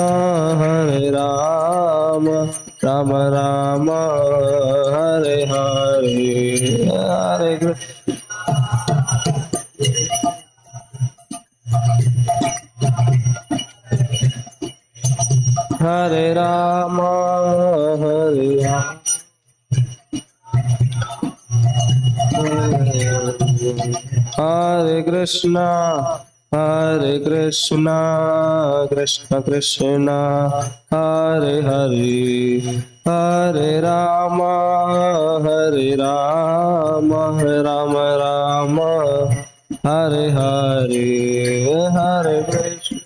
Hare Ram, Ram Ram, Hare Hare, Hare Hare Ram, Hare Ram, Hare Krishna, Krishna Krishna, Hare Hare, Hare Rama, Rama Rama, Hare Hare, Hare Krishna.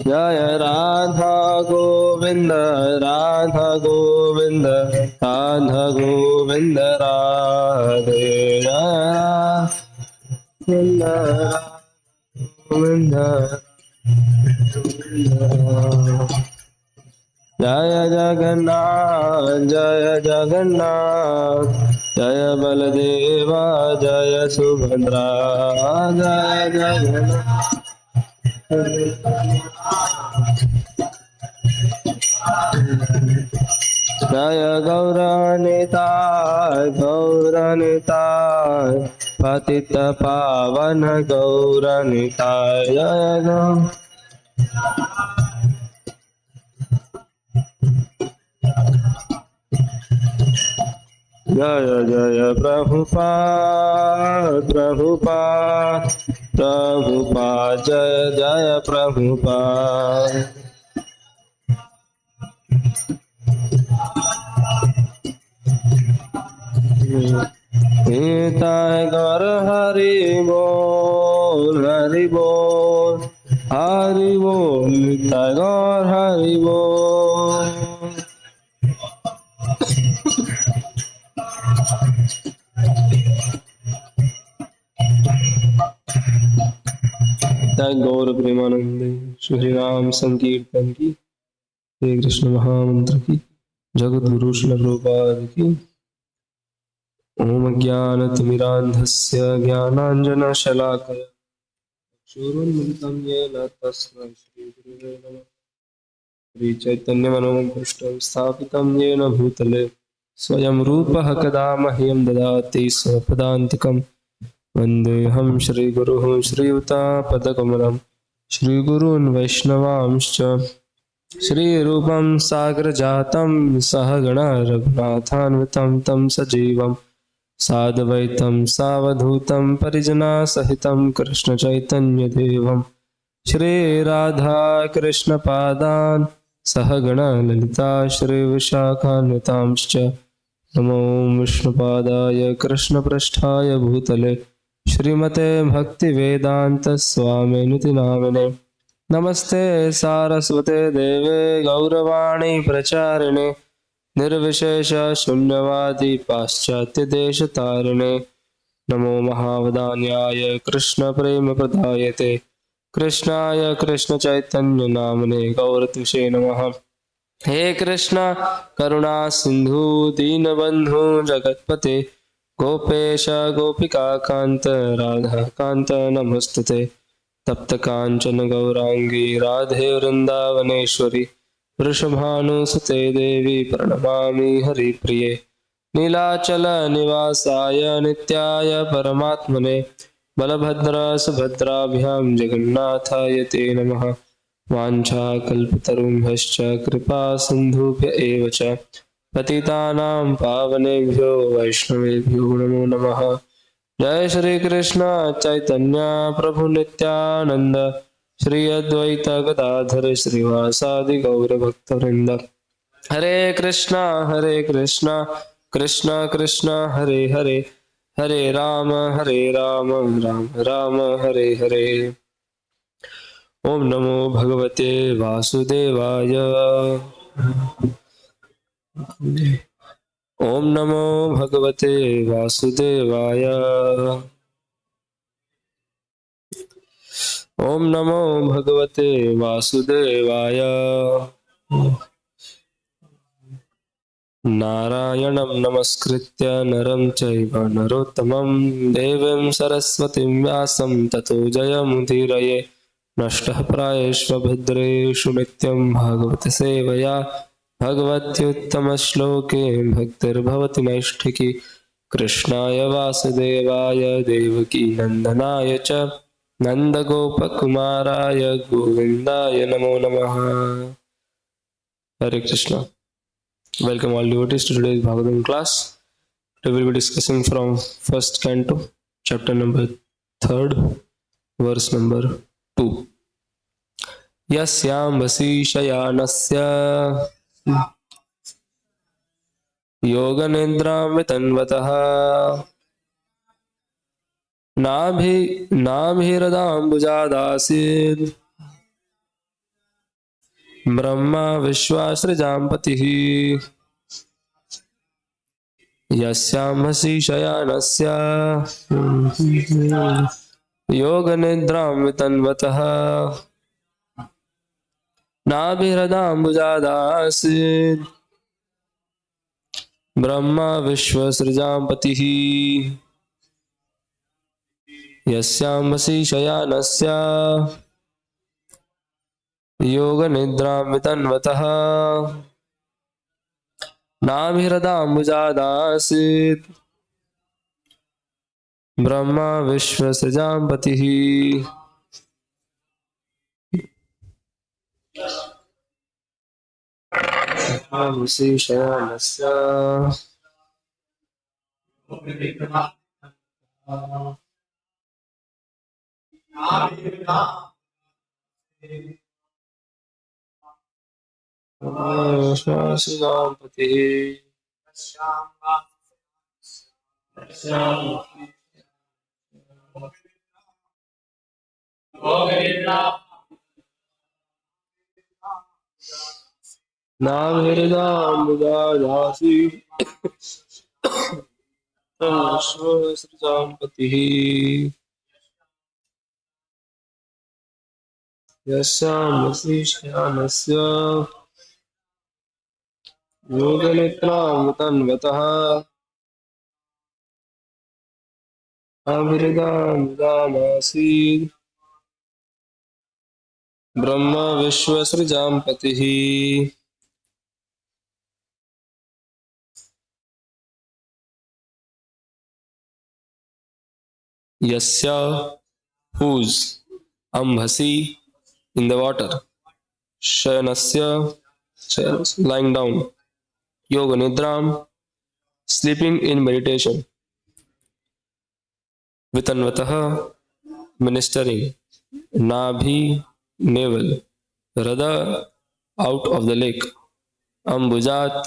Jaya Radha Govinda, Radha Govinda, Radha Govinda, Radhe Jaya Govinda, Govinda, Jaya Jagannath, Jaya Jagannath, Jaya Baladeva, Jaya Subhadra, Jaya Jagannath. Jaya Gauranitai, Gauranitai, Patita Pavana Gauranitai, Jaya Gauranitai. Jaya Jaya Prabhupada, Prabhupada, Prabhupada, Jaya Jaya Prabhupada. Nitai Gaur Hari Bol, Hari Bol, Hari Bol, Nitai Gaur Hari Bol. गौर प्रेमानंद श्री राम संकीर्तन की, श्री कृष्ण महामंत्र की, जगत गुरु श्रील प्रभुपाद की। ओम ज्ञानतिमिरान्धस्य ज्ञानाञ्जनशलाकया चक्षुरुन्मिलितं येन तस्मै श्रीगुरुवे नमः। श्रीचैतन्यमनोभीष्टं स्थापितं येन भूतले स्वयं रूपः कदा मह्यं ददाति स्वपदान्तिकम्। वन्देऽहं श्रीगुरुः श्रीयुतापदकमलं श्रीगुरून् वैष्णवांश्च श्रीरूपं सागरजातं सहगणा रघुनाथान्वितं तं सजीवं साद्वैतं सावधूतं परिजनासहितं कृष्णचैतन्यदेवं श्रीराधा कृष्णपादान् सहगणा ललिता श्रीविशाखान्वितांश्च। नमो विष्णुपादाय कृष्णपृष्ठाय भूतले श्रीमते भक्तिवेदांत स्वामिनिति नामिने। नमस्ते सारस्वते देवे गौरवाणी प्रचारिणे निर्विशेष शून्यवादी पाश्चात्यदेशतारिणे नमो महावदान्याय कृष्ण प्रेम प्रदायते कृष्णाय कृष्ण चैतन्य नामने गौरतुषे नमः। हे कृष्ण करुणा सिंधु दीनबंधु जगतपते गोपेश गोपिका कांत राधा कांत नमस्तुते तप्त कांचन गौरांगी राधे वृंदावनेश्वरी वृषभानुसुते देवी प्रणमामि हरिप्रिये नीलाचल निवासाय नित्याय परमात्मने बलभद्र सुभद्राभ्यां जगन्नाथाय ते नमः। वाञ्छाकल्पतरुभ्यश्च कृपा सिन्धुभ्य एव च पतितानां पावनेभ्यो वैष्णवेभ्यो नमो नमः। जय श्री कृष्ण चैतन्य प्रभु नित्यानंद श्री अद्वैत गदाधर श्रीवासादि गौर भक्तवृंद। हरे कृष्ण कृष्ण कृष्ण हरे हरे हरे राम राम राम हरे हरे। ओम नमो भगवते वासुदेवाय। ओम नमो भगवते वासुदेवाय। ओम नमो भगवते वासुदेवाय। नारायणं नमस्कृत्य नरं चैव नरोत्तमं देवीं सरस्वतीं व्यासं ततो जयमुदीरये। नष्टः प्रायेष्व भद्रेषु नित्यं भागवत सेवया भगवत्युत्तमश्लोके भक्तिर्भवति नैष्ठिकी। कृष्णाय वासुदेवाय देवकी नन्दनाय च नन्दगोपकुमाराय गोविन्दाय नमो नमः। हरे Krishna. Welcome all devotees to today's Bhagavatam class. Today we will be discussing from first canto, chapter number 3, verse number 2. Yasyam vasi shayanasya yoga nidram vitanvataha nabhiradambujadasid Brahma विश्वासृजाम्पतिः। यस्यामसि शयानस्य योगनिद्रां वितन्वतः नाभिहृदाम्बुजादासीत् Brahma विश्वसृजाम्पतिः। यस्यामसि शयानस्य योगनिद्रां वितन्वतः नाभिहृदाम्बुजादासीत् Brahma विश्वसृजाम्पतिः। यस्यामसि शयानस्य विश्वसृजाम्पतिः। नाभिहृदाम्बुजादासीत् विश्वसृजाम्पतिः। यस्यामसि शयानस्य योगनिद्रां वितन्वतः नाभिहृदाम्बुजादासीत् Brahma विश्वसृजाम्पतिः। Yasya, whose, ambhasi, in the water, shayanasya, lying down, yoga nidram, sleeping in meditation, vitanvataha, ministering, nabhi, navel, rada, out of the lake, ambujat,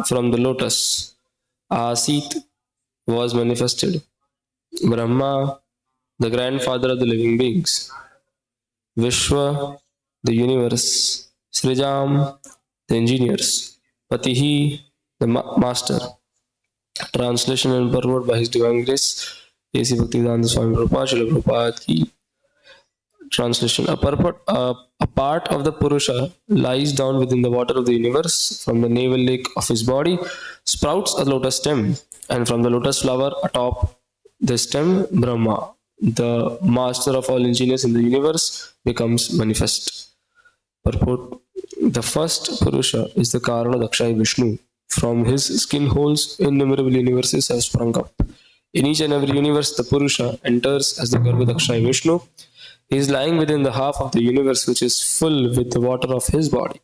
from the lotus, asit, was manifested, Brahma, the grandfather of the living beings, Vishwa, the universe, Srijam, the engineers, Patihi, the master. Translation and purport by His Divine Grace, A.C. Bhaktivedanta Swami Prabhupada, Srila Prabhupada ki. Translation: a part of the Purusha lies down within the water of the universe. From the navel lake of his body sprouts a lotus stem, and from the lotus flower atop the stem, Brahma, the master of all engineers in the universe, becomes manifest. Purport: the first Purusha is the Karana Dakshai Vishnu. From his skin holes, innumerable universes have sprung up. In each and every universe, the Purusha enters as the Garbhodakshai Vishnu. He is lying within the half of the universe which is full with the water of his body.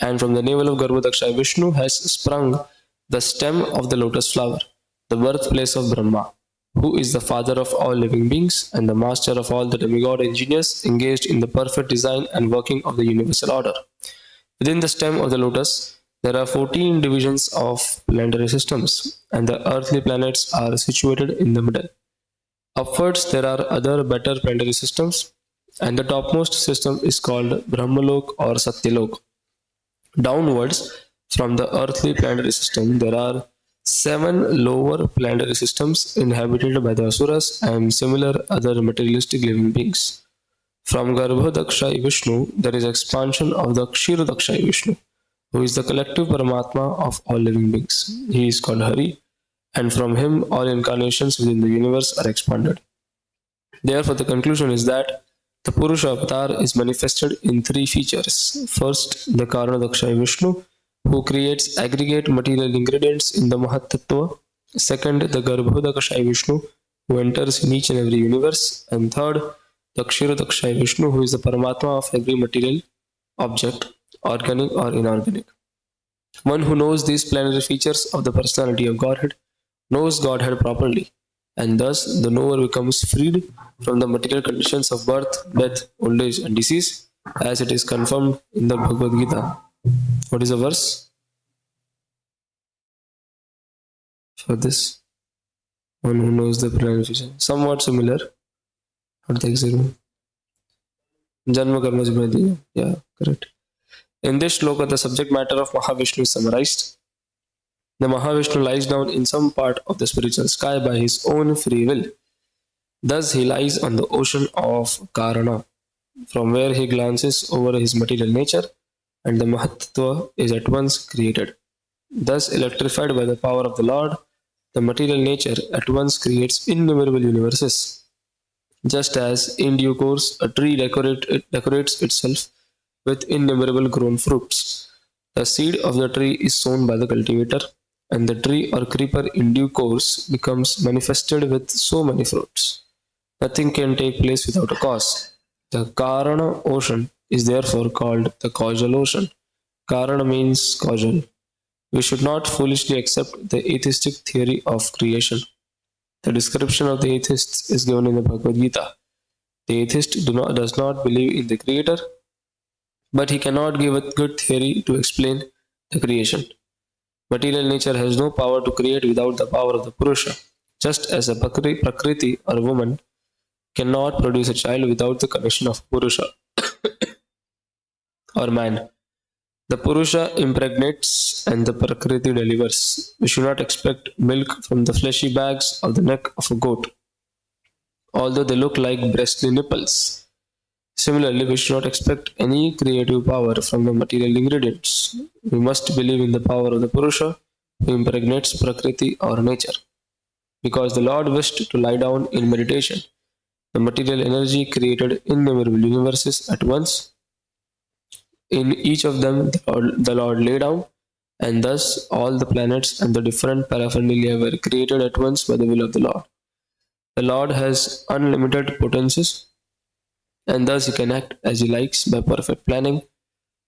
And from the navel of Garbhodakshai Vishnu has sprung the stem of the lotus flower, the birthplace of Brahma, who is the father of all living beings and the master of all the demigod engineers engaged in the perfect design and working of the universal order. Within the stem of the lotus, there are 14 divisions of planetary systems, and the earthly planets are situated in the middle. Upwards, there are other better planetary systems, and the topmost system is called Brahmalok or Satyalok. Downwards, from the earthly planetary system, there are 7 lower planetary systems inhabited by the Asuras and similar other materialistic living beings. From Garbhodakshai Vishnu, there is expansion of the Kshirodakshai Vishnu, who is the collective Paramatma of all living beings. He is called Hari, and from him all incarnations within the universe are expanded. Therefore, the conclusion is that the Purusha avatar is manifested in 3 features. First, the Karanadakshay Vishnu, who creates aggregate material ingredients in the Mahat Tattva. Second, the Garbhodakshai Vishnu, who enters in each and every universe. And third, the Kshirodakshai Vishnu, who is the Paramatma of every material object, organic or inorganic. One who knows these planetary features of the personality of Godhead knows Godhead properly, and thus the knower becomes freed from the material conditions of birth, death, old age, and disease, as it is confirmed in the Bhagavad Gita. What is the verse for this? One who knows the planetary features. Somewhat similar. Not the exact one. Janma Karma Jibhadi. Yeah, correct. In this shloka, the subject matter of Mahavishnu is summarized. The Mahavishnu lies down in some part of the spiritual sky by his own free will. Thus he lies on the ocean of Karana, from where he glances over his material nature, and the Mahatva is at once created. Thus, electrified by the power of the Lord, the material nature at once creates innumerable universes. Just as in due course a tree decorates itself with innumerable grown fruits, the seed of the tree is sown by the cultivator, and the tree or creeper in due course becomes manifested with so many fruits. Nothing can take place without a cause. The Karana ocean is therefore called the causal ocean. Karana means causal. We should not foolishly accept the atheistic theory of creation. The description of the atheists is given in the Bhagavad Gita. The atheist does not believe in the creator, but he cannot give a good theory to explain the creation. Material nature has no power to create without the power of the Purusha, just as a Prakriti or a woman cannot produce a child without the connection of Purusha or man. The Purusha impregnates and the Prakriti delivers. We should not expect milk from the fleshy bags of the neck of a goat, although they look like breastly nipples. Similarly, we should not expect any creative power from the material ingredients. We must believe in the power of the Purusha who impregnates Prakriti or nature. Because the Lord wished to lie down in meditation, the material energy created innumerable universes at once. In each of them, the Lord lay down, and thus all the planets and the different paraphernalia were created at once by the will of the Lord. The Lord has unlimited potencies, and thus he can act as he likes by perfect planning,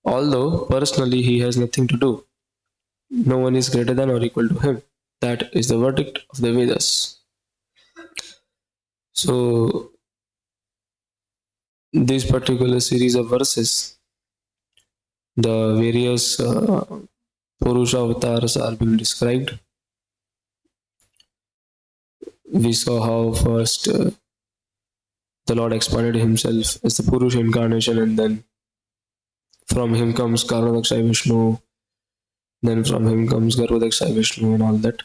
although personally he has nothing to do. No one is greater than or equal to him. That is the verdict of the Vedas. So, this particular series of verses, the various Purusha avatars are being described. We saw how first the Lord expanded himself as the Purusha incarnation, and then from him comes Karanadakshay Vishnu, Then from him comes Garbhodaksha Vishnu and all that.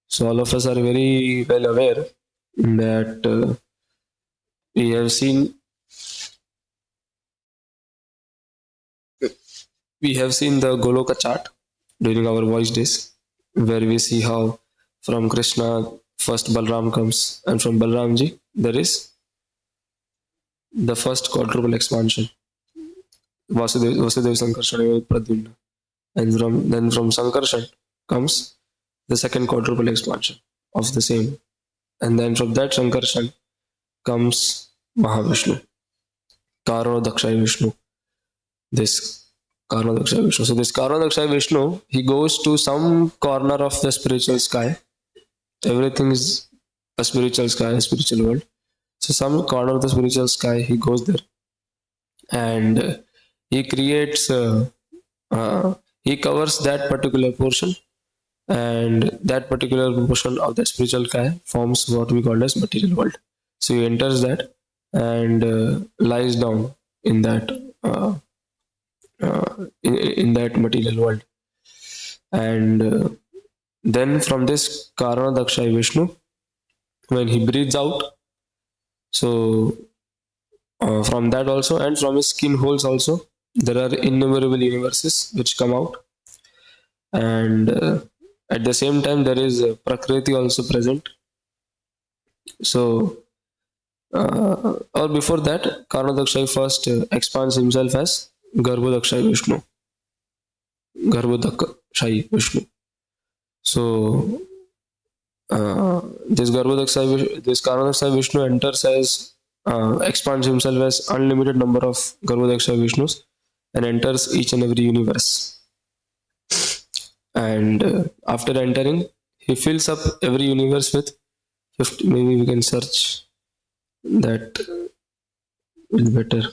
So all of us are very well aware that we have seen the Goloka chart during our voice days, where we see how from Krishna first Balram comes, and from Balramji there is the first quadruple expansion, Vasudev Sankarshan Pradyumna, and from Sankarshan comes the second quadruple expansion of the same, and then from that Sankarshan comes Mahavishnu, Karanadakshay Vishnu. This Karanadakshay Vishnu. So this Karanadakshay Vishnu, he goes to some corner of the spiritual sky. Everything is a spiritual sky, a spiritual world. So some corner of the spiritual sky, he goes there, and he creates. He covers that particular portion, and that particular portion of the spiritual sky forms what we call as material world. So he enters that and lies down in that. In that material world, and then from this Karanadakshay Vishnu, when he breathes out, so from that also, and from his skin holes also, there are innumerable universes which come out, and at the same time there is Prakriti also present. So or before that, Karanadakshay first expands himself as Garbhodakshay Vishnu. Garbhodakshay Vishnu. So this Karanadakshay Vishnu enters as expands himself as unlimited number of Garbhodakshay Vishnus and enters each and every universe. And after entering, he fills up every universe with 50. Maybe we can search that. Will be better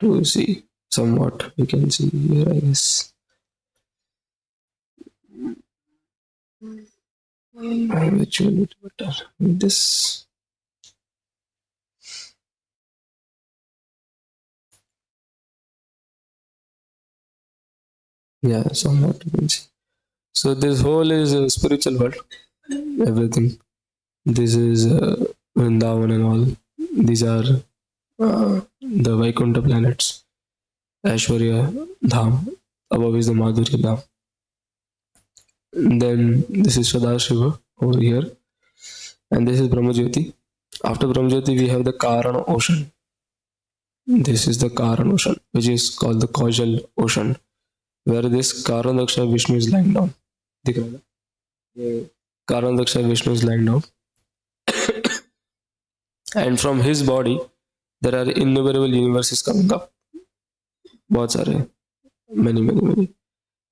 to see. Somewhat we can see here, I guess. Which will be better? This. Yeah, somewhat we can see. So this whole is a spiritual world. Everything. This is Vrindavan and all. These are the Vaikuntha planets. Aishwarya Dham. Above is the Madhurya Dham. Then this is Sadashiva over here. And this is Brahmajyoti. After Brahmajyoti, we have the Karana Ocean. This is the Karana Ocean, which is called the Kaujal Ocean, where this Karanadakshay Vishnu is lying down. Karanadakshay Vishnu is lying down. And from his body, there are innumerable universes coming up. बहुत सारे, many.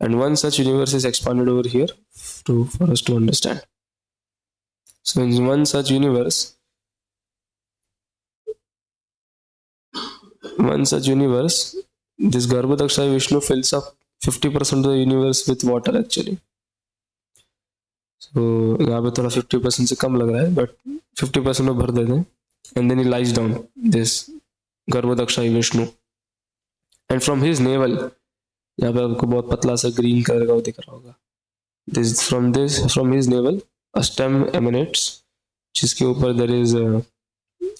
And one such universe is expanded over here for us to understand. So in one such universe, this Garbhodakshay Vishnu fills up 50% of the universe with water actually. So यहाँ पे थोड़ा 50% से कम लग रहा है, but 50% में भर देते हैं. And then he lies down, this Garbhodakshay Vishnu. And from his navel, यहाँ पे आपको बहुत पतला सा ग्रीन कलर का दिख रहा होगा. From his navel, a stem emanates, जिसके ऊपर there is a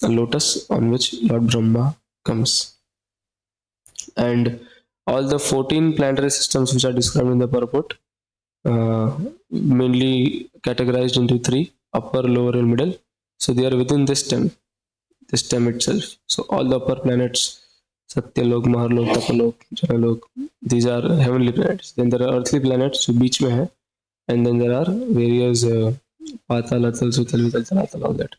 lotus on which Lord Brahma comes. And all the 14 planetary systems which are described in the purport, mainly categorized into 3, upper, lower and middle. So they are within this stem itself. So all the upper planets, Satyalok, Maharlok, Tapalok, Janalok, these are heavenly planets. Then there are earthly planets, so beach mein hai. And then there are various Patal, Atal, Sutal, Vital, Talatal, all that.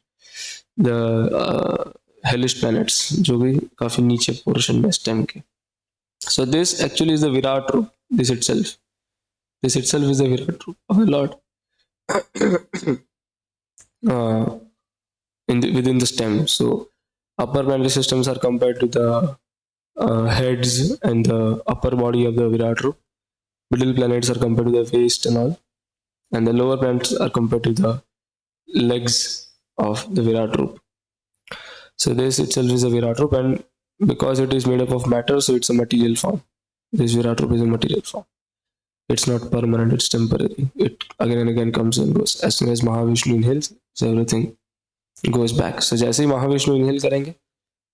The hellish planets, जो भी काफी नीचे portion में stem के. So this actually is the Virat Roop. This itself is the Virat Roop of the Lord. Within the stem. So upper planetary systems are compared to the heads and the upper body of the Virat Roop. Middle planets are compared to the waist and all. And the lower planets are compared to the legs of the Virat Roop. So this itself is a Virat Roop, and because it is made up of matter, so it's a material form. This Virat Roop is a material form. It's not permanent, it's temporary. It again and again comes and goes. As soon as Mahavishnu inhales, so everything goes back. So जैसे ही Mahavishnu inhale करेंगे,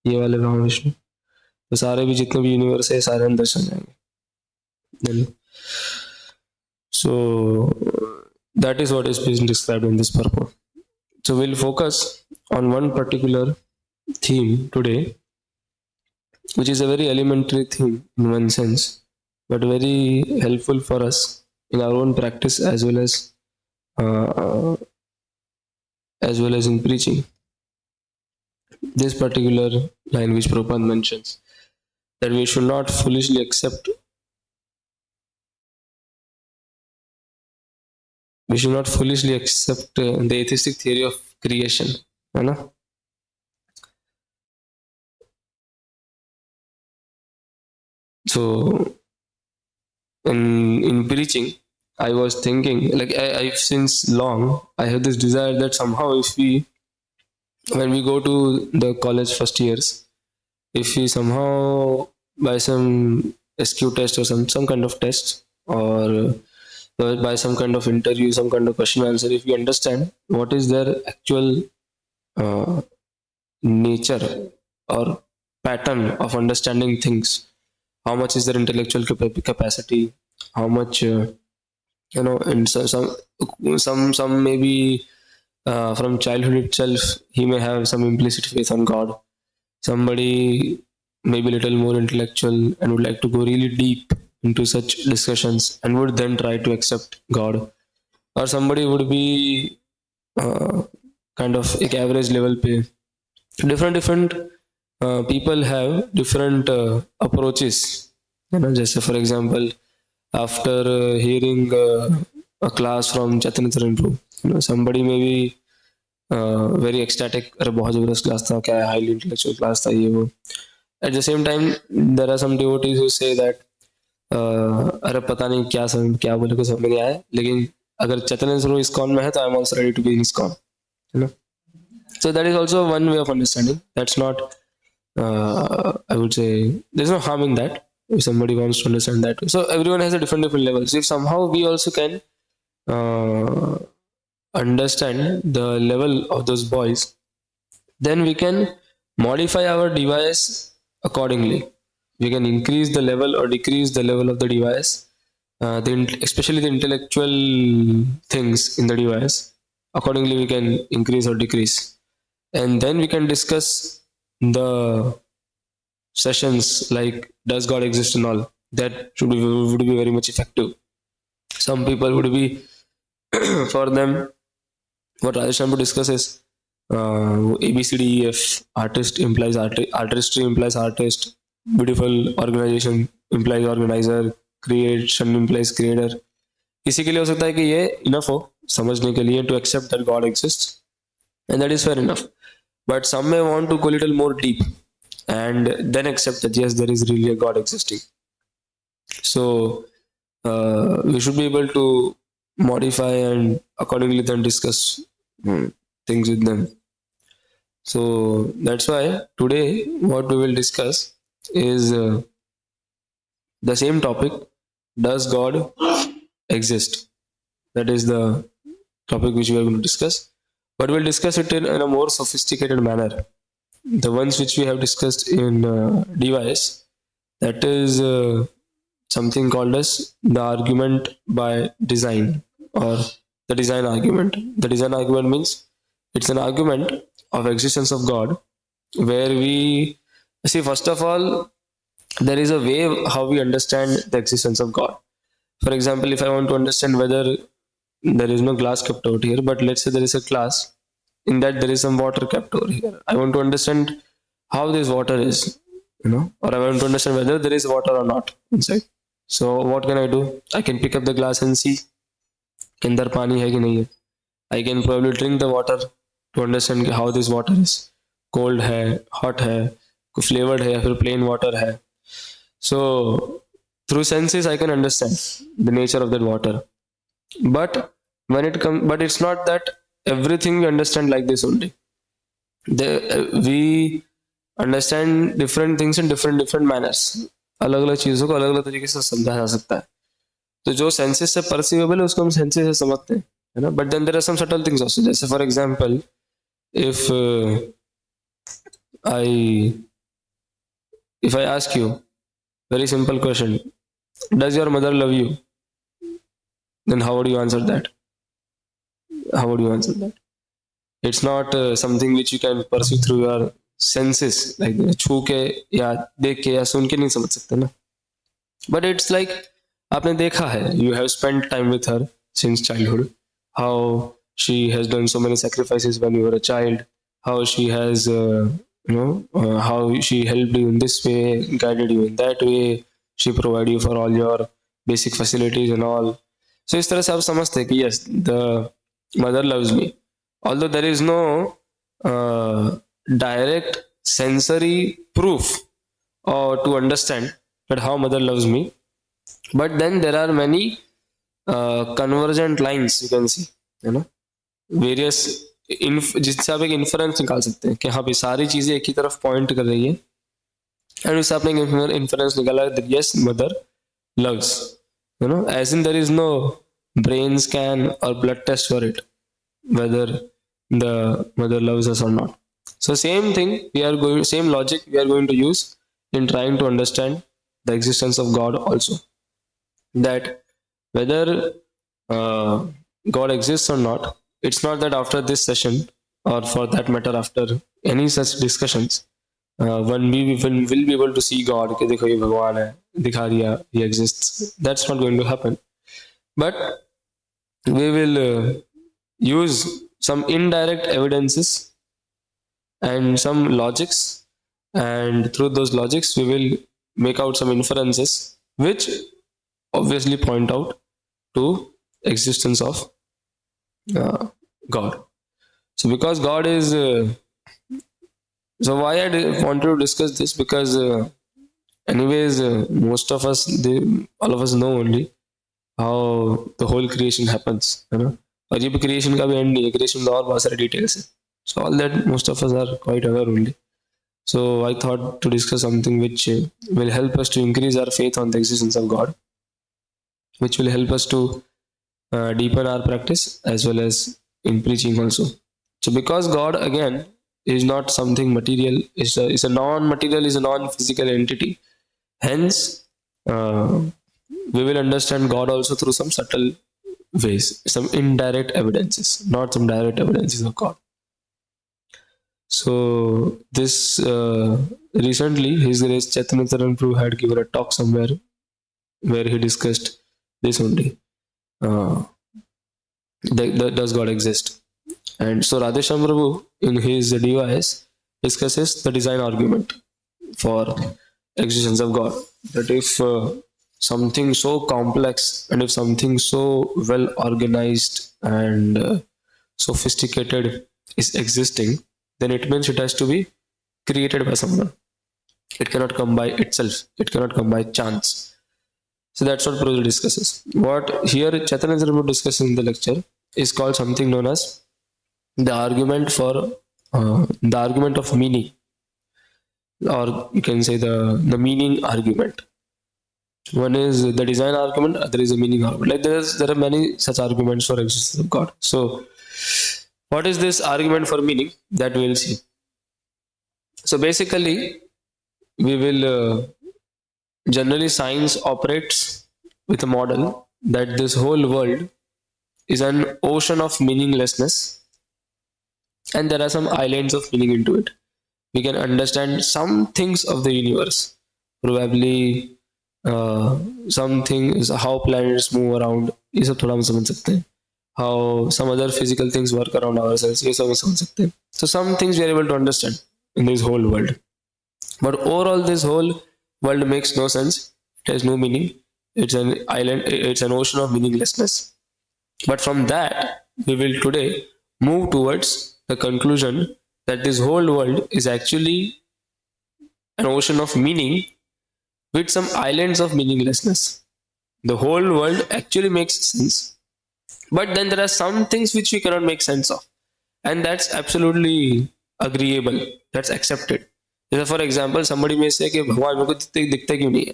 ये वाले महाविष्णु, तो सारे भी जितने भी universe है सारे अंदर चल जाएंगे. Then, so that is what is being described in this purport. So we'll focus on one particular theme today, which is a very elementary theme in one sense, but very helpful for us in our own practice as well uh, as in preaching. This particular line which Prabhupada mentions, that we should not foolishly accept the atheistic theory of creation. है ना? So in preaching, I was thinking, like I've since long, I have this desire that somehow when we go to the college first years, if we somehow by some SQ test or some kind of test, or by some kind of interview, some kind of question answer, if we understand what is their actual nature or pattern of understanding things, how much is their intellectual capacity, how much and some maybe from childhood itself he may have some implicit faith on God. Somebody may be a little more intellectual and would like to go really deep into such discussions and would then try to accept God. Or somebody would be kind of एक average level पे. Different people have different approaches. जैसे for example, after hearing a class from Chaitanya Prabhu, somebody may be very ecstatic, अरे बहुत जबरदस्त class था, क्या highly intellectual class था ये वो. At the same time, there are some devotees who say that अरे पता नहीं क्या बोले को समझ नहीं आया, लेकिन अगर चैतन्य स्वरूप ISKCON में है तो I am also ready to be in ISKCON. So that is also one way of understanding. That's not I would say there's no harm in that if somebody wants to understand that way. So everyone has a different levels. If somehow we also can understand the level of those boys, then we can modify our device accordingly. We can increase the level or decrease the level of the device, especially the intellectual things in the device. Accordingly, we can increase or decrease. And then we can discuss the sessions like, does God exist and all. That would be very much effective. Some people would be, for them, what Rajesh would discuss is ABCDEF, artist implies artistry implies artist, beautiful organization implies organizer, creation implies creator. किसी के लिए हो सकता है कि ये enough हो समझने के लिए to accept that God exists, and that is fair enough. But some may want to go a little more deep and then accept that yes, there is really a God existing. So we should be able to modify and accordingly then discuss things with them. So that's why today what we will discuss is the same topic, does God exist? That is the topic which we are going to discuss, but we'll discuss it in a more sophisticated manner. The ones which we have discussed in device, that is something called as the argument by design, or the design argument. The design argument means it's an argument of existence of God, where we see, first of all, there is a way how we understand the existence of God. For example, if I want to understand whether there is no glass kept out here, but let's say there is a glass, in that there is some water kept over here. I want to understand how this water is, or I want to understand whether there is water or not inside. So what can I do? I can pick up the glass and see अंदर पानी है कि नहीं है. I can probably drink the water to understand how this water is. Cold है, hot है, flavored है या फिर plain water है. So through senses I can understand the nature of that water. But it's not that everything we understand like this only. We understand different things in different manners. अलग अलग चीजों को अलग अलग तरीके से समझा जा सकता है. तो जो सेंसेस से परसीवेबल है उसको हम सेंसेस से समझते हैं, है ना. But then there are some subtle things also, जैसे for example if I if I ask you very simple question, does your mother love you? Then how would you answer that? How would you answer that? It's not something which you can pursue through your senses, like छू के या देख के या सुन के नहीं समझ सकते ना. But it's like आपने देखा है, you have spent time with her since childhood, how she has done so many sacrifices when you were a child, how she has how she helped you in this way, guided you in that way, she provided you for all your basic facilities and all. So इस तरह से आप समझते हैं कि yes, the mother loves me, although there is no direct sensory proof or to understand that how mother loves me, but then there are many convergent lines you can see, है ना, various जिससे आप एक inference निकाल सकते हैं कि हाँ भाई सारी चीजें एक ही तरफ पॉइंट कर रही है, एंड उससे आपने एक इन्फरेंस निकाला that yes mother loves, you know, as in there is no brain scan और blood test for it whether the mother loves us or not. So same thing same logic we are going to use in trying to understand the existence of God also, that whether God exists or not, it's not that after this session or for that matter after any such discussions when we will be able to see God कि देखो ये भगवान है, दिखा दिया, he exists. That's not going to happen, but we will use some indirect evidences and some logics, and through those logics we will make out some inferences which obviously point out to existence of God. So because God is so why I wanted to discuss this, because anyways most of us all of us know only how the whole creation happens, you know, और ये भी creation का भी and नहीं है, creation में और बहुत सारे डिटेल्स हैं. So all that most of us are quite aware only. So I thought to discuss something which will help us to increase our faith on the existence of God, which will help us to deepen our practice as well as in preaching also. So because God again is not something material, is a non-material, is a non-physical entity, hence we will understand God also through some subtle ways, some indirect evidences, not some direct evidences of God. So this recently His Grace Chaitanya Charan Prabhu had given a talk somewhere where he discussed this only, does God exist? And so Radheshyam Prabhu in his device discusses the design argument for existence of God, that if something so complex and if something so well organized and sophisticated is existing, then it means it has to be created by someone. It cannot come by itself, it cannot come by chance. So that's what Prabhu discusses. What here Chaitanya Prabhu discusses in the lecture is called something known as the argument for the argument of meaning, or you can say the meaning argument. One is the design argument, other is a meaning argument. Like there are many such arguments for existence of God. So what is this argument for meaning? That we will see. So basically we will generally science operates with a model that this whole world is an ocean of meaninglessness, and there are some islands of meaning into it. We can understand some things of the universe, probably something is how planets move around, ये सब थोड़ा हम समझ सकते हैं. How some other physical things work around ourselves, ये सब हम समझ सकते हैं. So some things we are able to understand in this whole world, but overall this whole world makes no sense. It has no meaning. It's an island. It's an ocean of meaninglessness. But from that we will today move towards the conclusion that this whole world is actually an ocean of meaning with some islands of meaninglessness. The whole world actually makes sense, but then there are some things which we cannot make sense of, and that's absolutely agreeable, that's accepted. For example, somebody may say कि भगवान मेरे को दिखता क्यों नहीं है,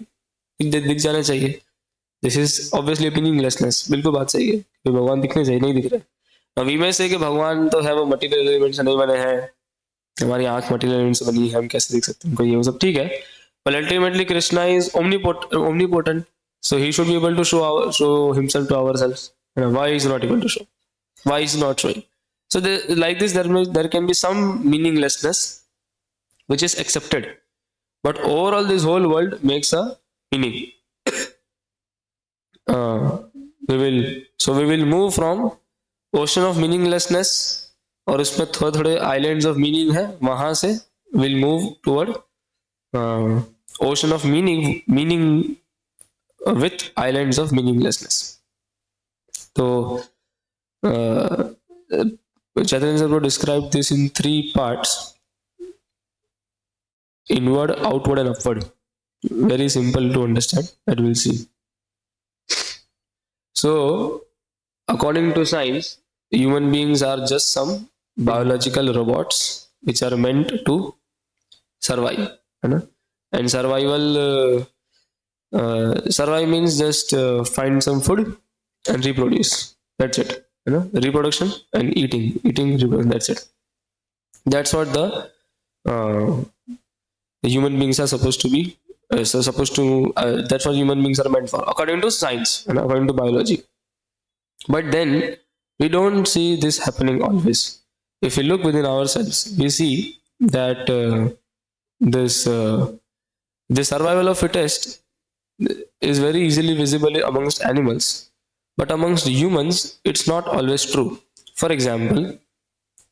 दिख जाना चाहिए. This is obviously meaninglessness. बिल्कुल बात सही है कि भगवान दिखने चाहिए, नहीं दिख रहे. वी में से कि भगवान तो है, वो मटेरियल एलिमेंट से नहीं बने हैं, हमारी आंख मटेरियल एलिमेंट से बनी है, हम कैसे देख सकते हैं उनको, ये वो सब ठीक है. But ultimately Krishna is omnipotent, so he should be able to show himself to ourselves. Why is not able to show? Why is not showing? So like this, there can be some meaninglessness which is accepted, but overall this whole world makes a meaning. We will move from ocean of meaninglessness, और उसमें थोड़े थोड़े islands of meaning है, वहां से we'll move toward ocean of meaning with islands of meaninglessness. So Chaitanya Prabhu described this in 3 parts: inward, outward and upward. Very simple to understand, that we'll see. So according to science, human beings are just some biological robots which are meant to survive, and survive means just find some food and reproduce. That's it. Reproduction and eating, reproduction. That's it. That's what the human beings are supposed to be. That's what human beings are meant for, according to science and according to biology. But then we don't see this happening always. If we look within ourselves, we see that the survival of fittest is very easily visible amongst animals, but amongst humans it's not always true. For example,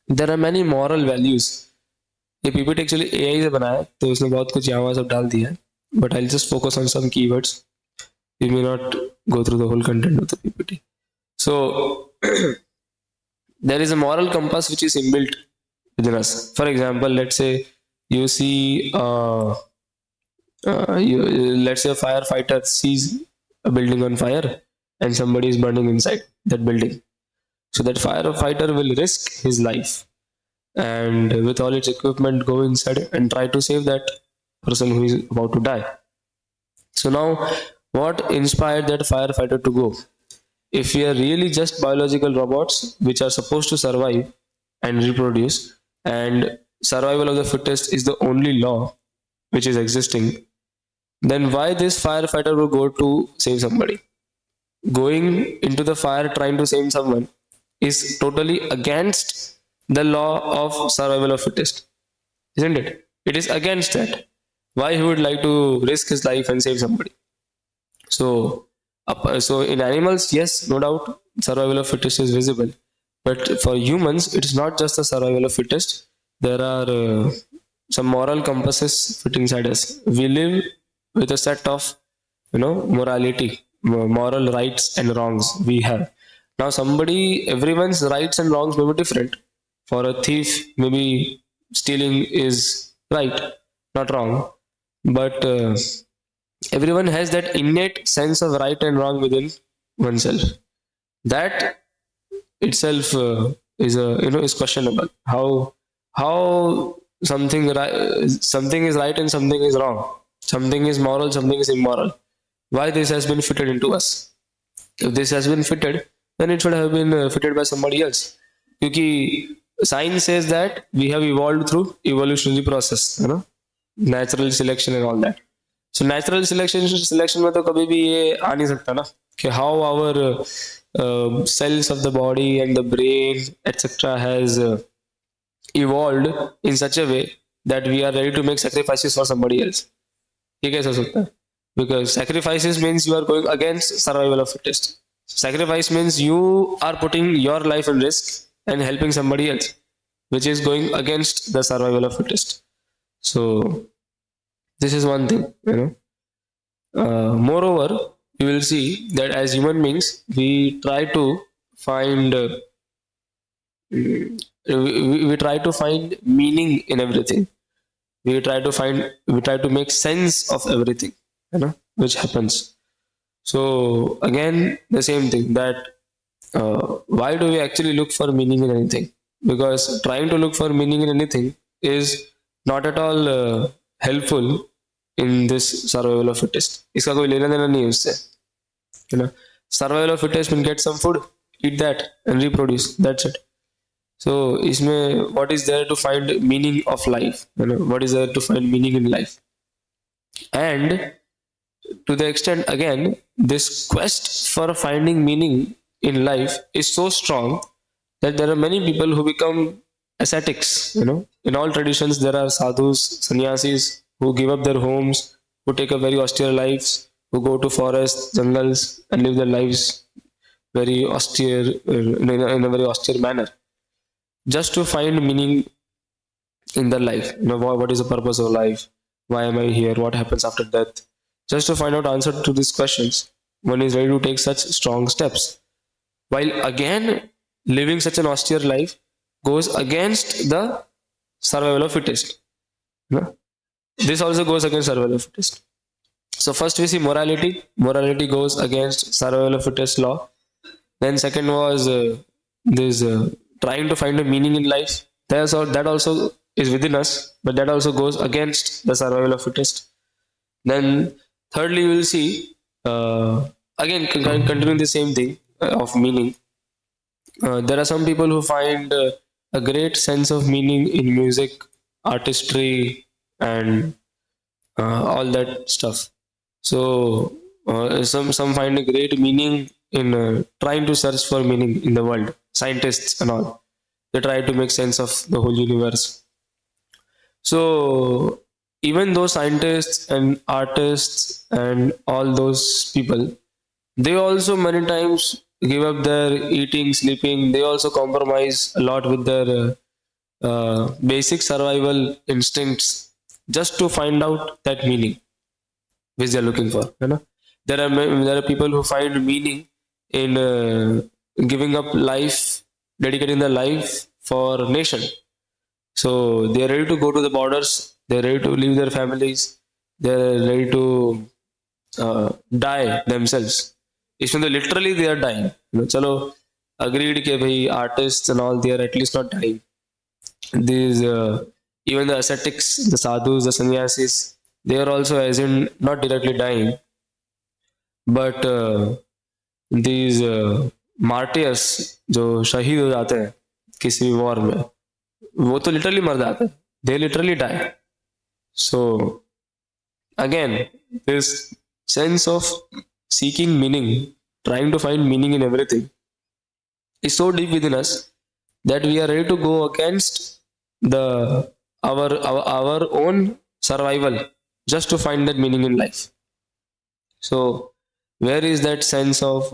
there are many moral values. ये PPT actually AI से बनाया, तो उसने बहुत कुछ यहाँ सब डाल दिया है, but I'll just focus on some keywords. We may not go through the whole content of the PPT. So there is a moral compass which is inbuilt within us. For example, let's say you see let's say a firefighter sees a building on fire and somebody is burning inside that building. So that firefighter will risk his life and with all its equipment go inside and try to save that person who is about to die. So now what inspired that firefighter to go? If we are really just biological robots which are supposed to survive and reproduce, and survival of the fittest is the only law which is existing, then why this firefighter will go to save somebody? Going into the fire trying to save someone is totally against the law of survival of fittest, isn't it? It is against that. Why he would like to risk his life and save somebody? So in animals, yes, no doubt, survival of fittest is visible. But for humans, it is not just the survival of fittest. There are some moral compasses fit inside us. We live with a set of, morality, moral rights and wrongs we have. Now everyone's rights and wrongs may be different. For a thief, maybe stealing is right, not wrong. But everyone has that innate sense of right and wrong within oneself. That itself is questionable. How something is right and something is wrong. Something is moral, something is immoral. Why this has been fitted into us? If this has been fitted, then it should have been fitted by somebody else. Because science says that we have evolved through evolutionary process, natural selection and all that. So natural selection में तो कभी भी ये आ नहीं सकता ना कि how our cells of the body and the brain etc. has evolved in such a way that we are ready to make sacrifices for somebody else. ये कैसे हो सकता है? Because sacrifices means you are going against survival of fittest. Sacrifice means you are putting your life in risk and helping somebody else, which is going against the survival of fittest. So this is one thing, moreover, you will see that as human beings, we try to find meaning in everything. We try to make sense of everything, which happens. So again, the same thing, that why do we actually look for meaning in anything? Because trying to look for meaning in anything is not at all helpful in this survival of fittest. इसका कोई लेना देना नहीं है उससे. You know, survival of fittest means get some food, eat that, and reproduce. That's it. So, इसमें what is there to find meaning of life? You know, what is there to find meaning in life? And to the extent, again, this quest for finding meaning in life is so strong that there are many people who become ascetics. You know, in all traditions, there are sadhus, sannyasis who give up their homes, who take up very austere lives, who go to forests, jungles, and live their lives very austere, in a very austere manner, just to find meaning in their life. You know, what is the purpose of life? Why am I here? What happens after death? Just to find out answer to these questions, one is ready to take such strong steps. While again, living such an austere life goes against the survival of fittest. You know? This also goes against survival of fittest. So first we see morality. Morality goes against survival of fittest law. Then second was this trying to find a meaning in life. That also is within us, but that also goes against the survival of fittest. Then thirdly, we will see again continuing the same thing of meaning. There are some people who find a great sense of meaning in music, artistry, and all that stuff. So some find a great meaning in trying to search for meaning in the world. Scientists and all, they try to make sense of the whole universe. So even those scientists and artists and all those people, they also many times give up their eating, sleeping. They also compromise a lot with their basic survival instincts just to find out that meaning which they are looking for. You know, there are people who find meaning in giving up life, dedicating their life for nation. So they are ready to go to the borders. They are ready to leave their families. They are ready to die themselves. इसमें तो literally they are dying. You know, चलो agreed कि भाई artists and all, they are at least not dying. These even the ascetics, the sadhus, the sannyasis, they are also as in not directly dying, but these martyrs जो शहीद हो जाते हैं किसी भी वॉर में, वो तो लिटरली मर जाते हैं. They literally die. So again, this sense of seeking meaning, trying to find meaning in everything, is so deep within us that we are ready to go against the our own survival just to find that meaning in life. So where is that sense of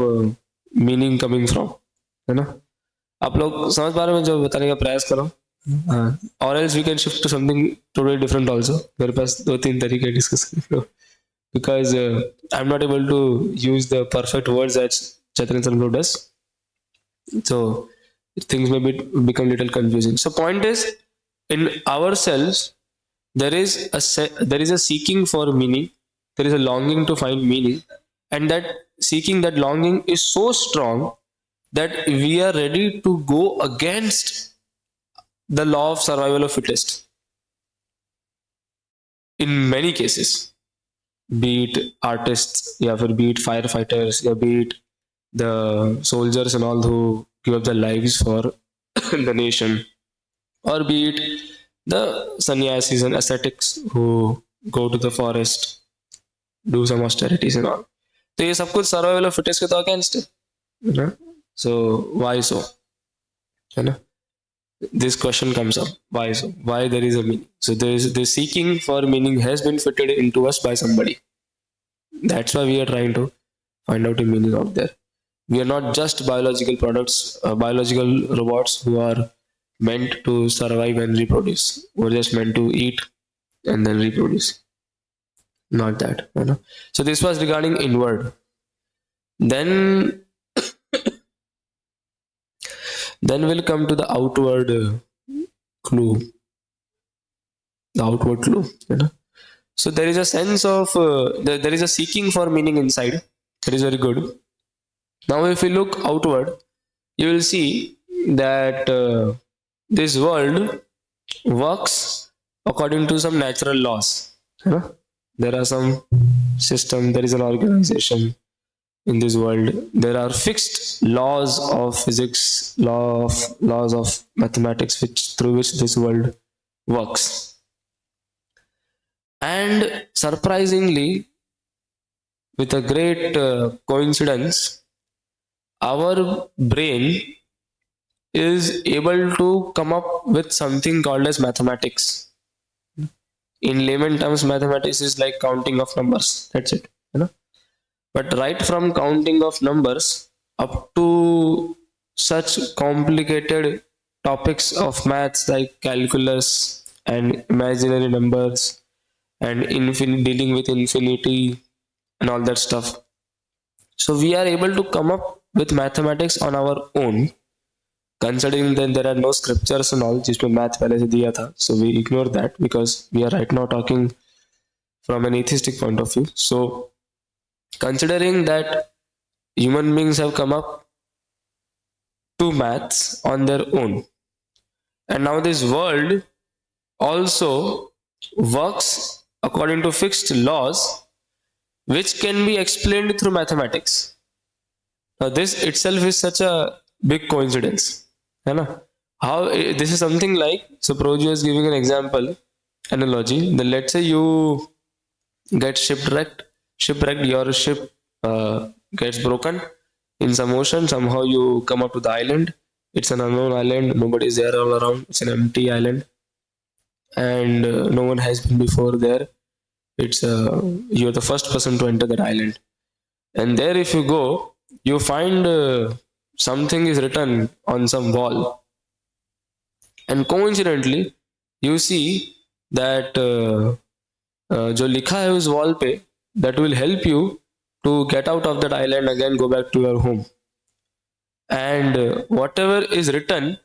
meaning coming from? है ना? आप लोग समझ पा रहे हो जो बताने का प्रयास करो? Or else we can shift to something totally different also. मेरे पास दो तीन तरीके डिस्कस करने को, because I'm not able to use the perfect words that Chaitanya Prabhu does. So things may become little confusing. So point is, in ourselves there is a seeking for meaning, there is a longing to find meaning, and that seeking, that longing is so strong that we are ready to go against the law of survival of fittest in many cases, be it artists, या फिर be it firefighters, या be it the soldiers and all who give up their lives for the nation, or be it the sannyasis and ascetics who go to the forest, do some austerities and all. तो ये सब कुछ survival of fittest के तो against है, so why so, है ना? This question comes up. Why so? Why there is a meaning? So there is the seeking for meaning has been fitted into us by somebody. That's why we are trying to find out a meaning out there. We are not just biological products, biological robots who are meant to survive and reproduce. We're just meant to eat and then reproduce. Not that. You know? So this was regarding inward. Then we'll come to the outward clue. The outward clue. You know? So there is a sense of, there is a seeking for meaning inside. That is very good. Now if we look outward, you will see that this world works according to some natural laws. You know? There are some system, there is an organization, in this world. There are fixed laws of physics, laws of mathematics, through which this world works. And surprisingly, with a great coincidence, our brain is able to come up with something called as mathematics. In layman terms, mathematics is like counting of numbers. That's it. But right from counting of numbers up to such complicated topics of maths like calculus and imaginary numbers and dealing with infinity and all that stuff. So we are able to come up with mathematics on our own, considering that there are no scriptures and all जिसमें math पहले से दिया था. So we ignore that because we are right now talking from an atheistic point of view. So considering that human beings have come up to maths on their own, and now this world also works according to fixed laws which can be explained through mathematics. Now this itself is such a big coincidence. How this is something like, so Prabhu is giving an example, analogy. Then let's say you get shipwrecked, your ship gets broken in some ocean. Somehow you come up to the island. It's an unknown island. Nobody is there all around. It's an empty island, and no one has been before there. It's you're the first person to enter that island, and there if you go, you find something is written on some wall, and coincidentally you see that जो लिखा है उस wall पे, that will help you to get out of that island again, go back to your home. And whatever is written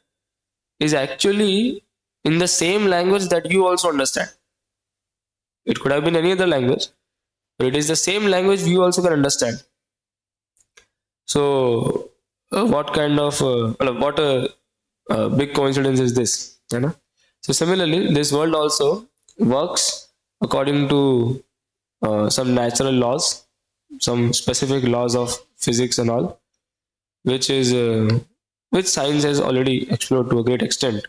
is actually in the same language that you also understand. It could have been any other language, but it is the same language you also can understand. So what kind of what a big coincidence is this? So similarly, this world also works according to some natural laws, some specific laws of physics and all, which science has already explored to a great extent.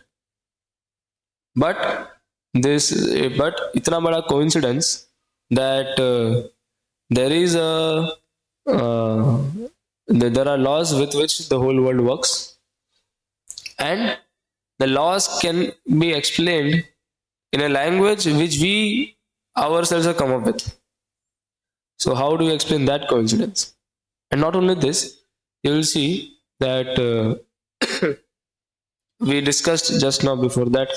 But इतना बड़ा coincidence that there are laws with which the whole world works, and the laws can be explained in a language which we ourselves have come up with. So how do you explain that coincidence? And not only this, you will see that we discussed just now before that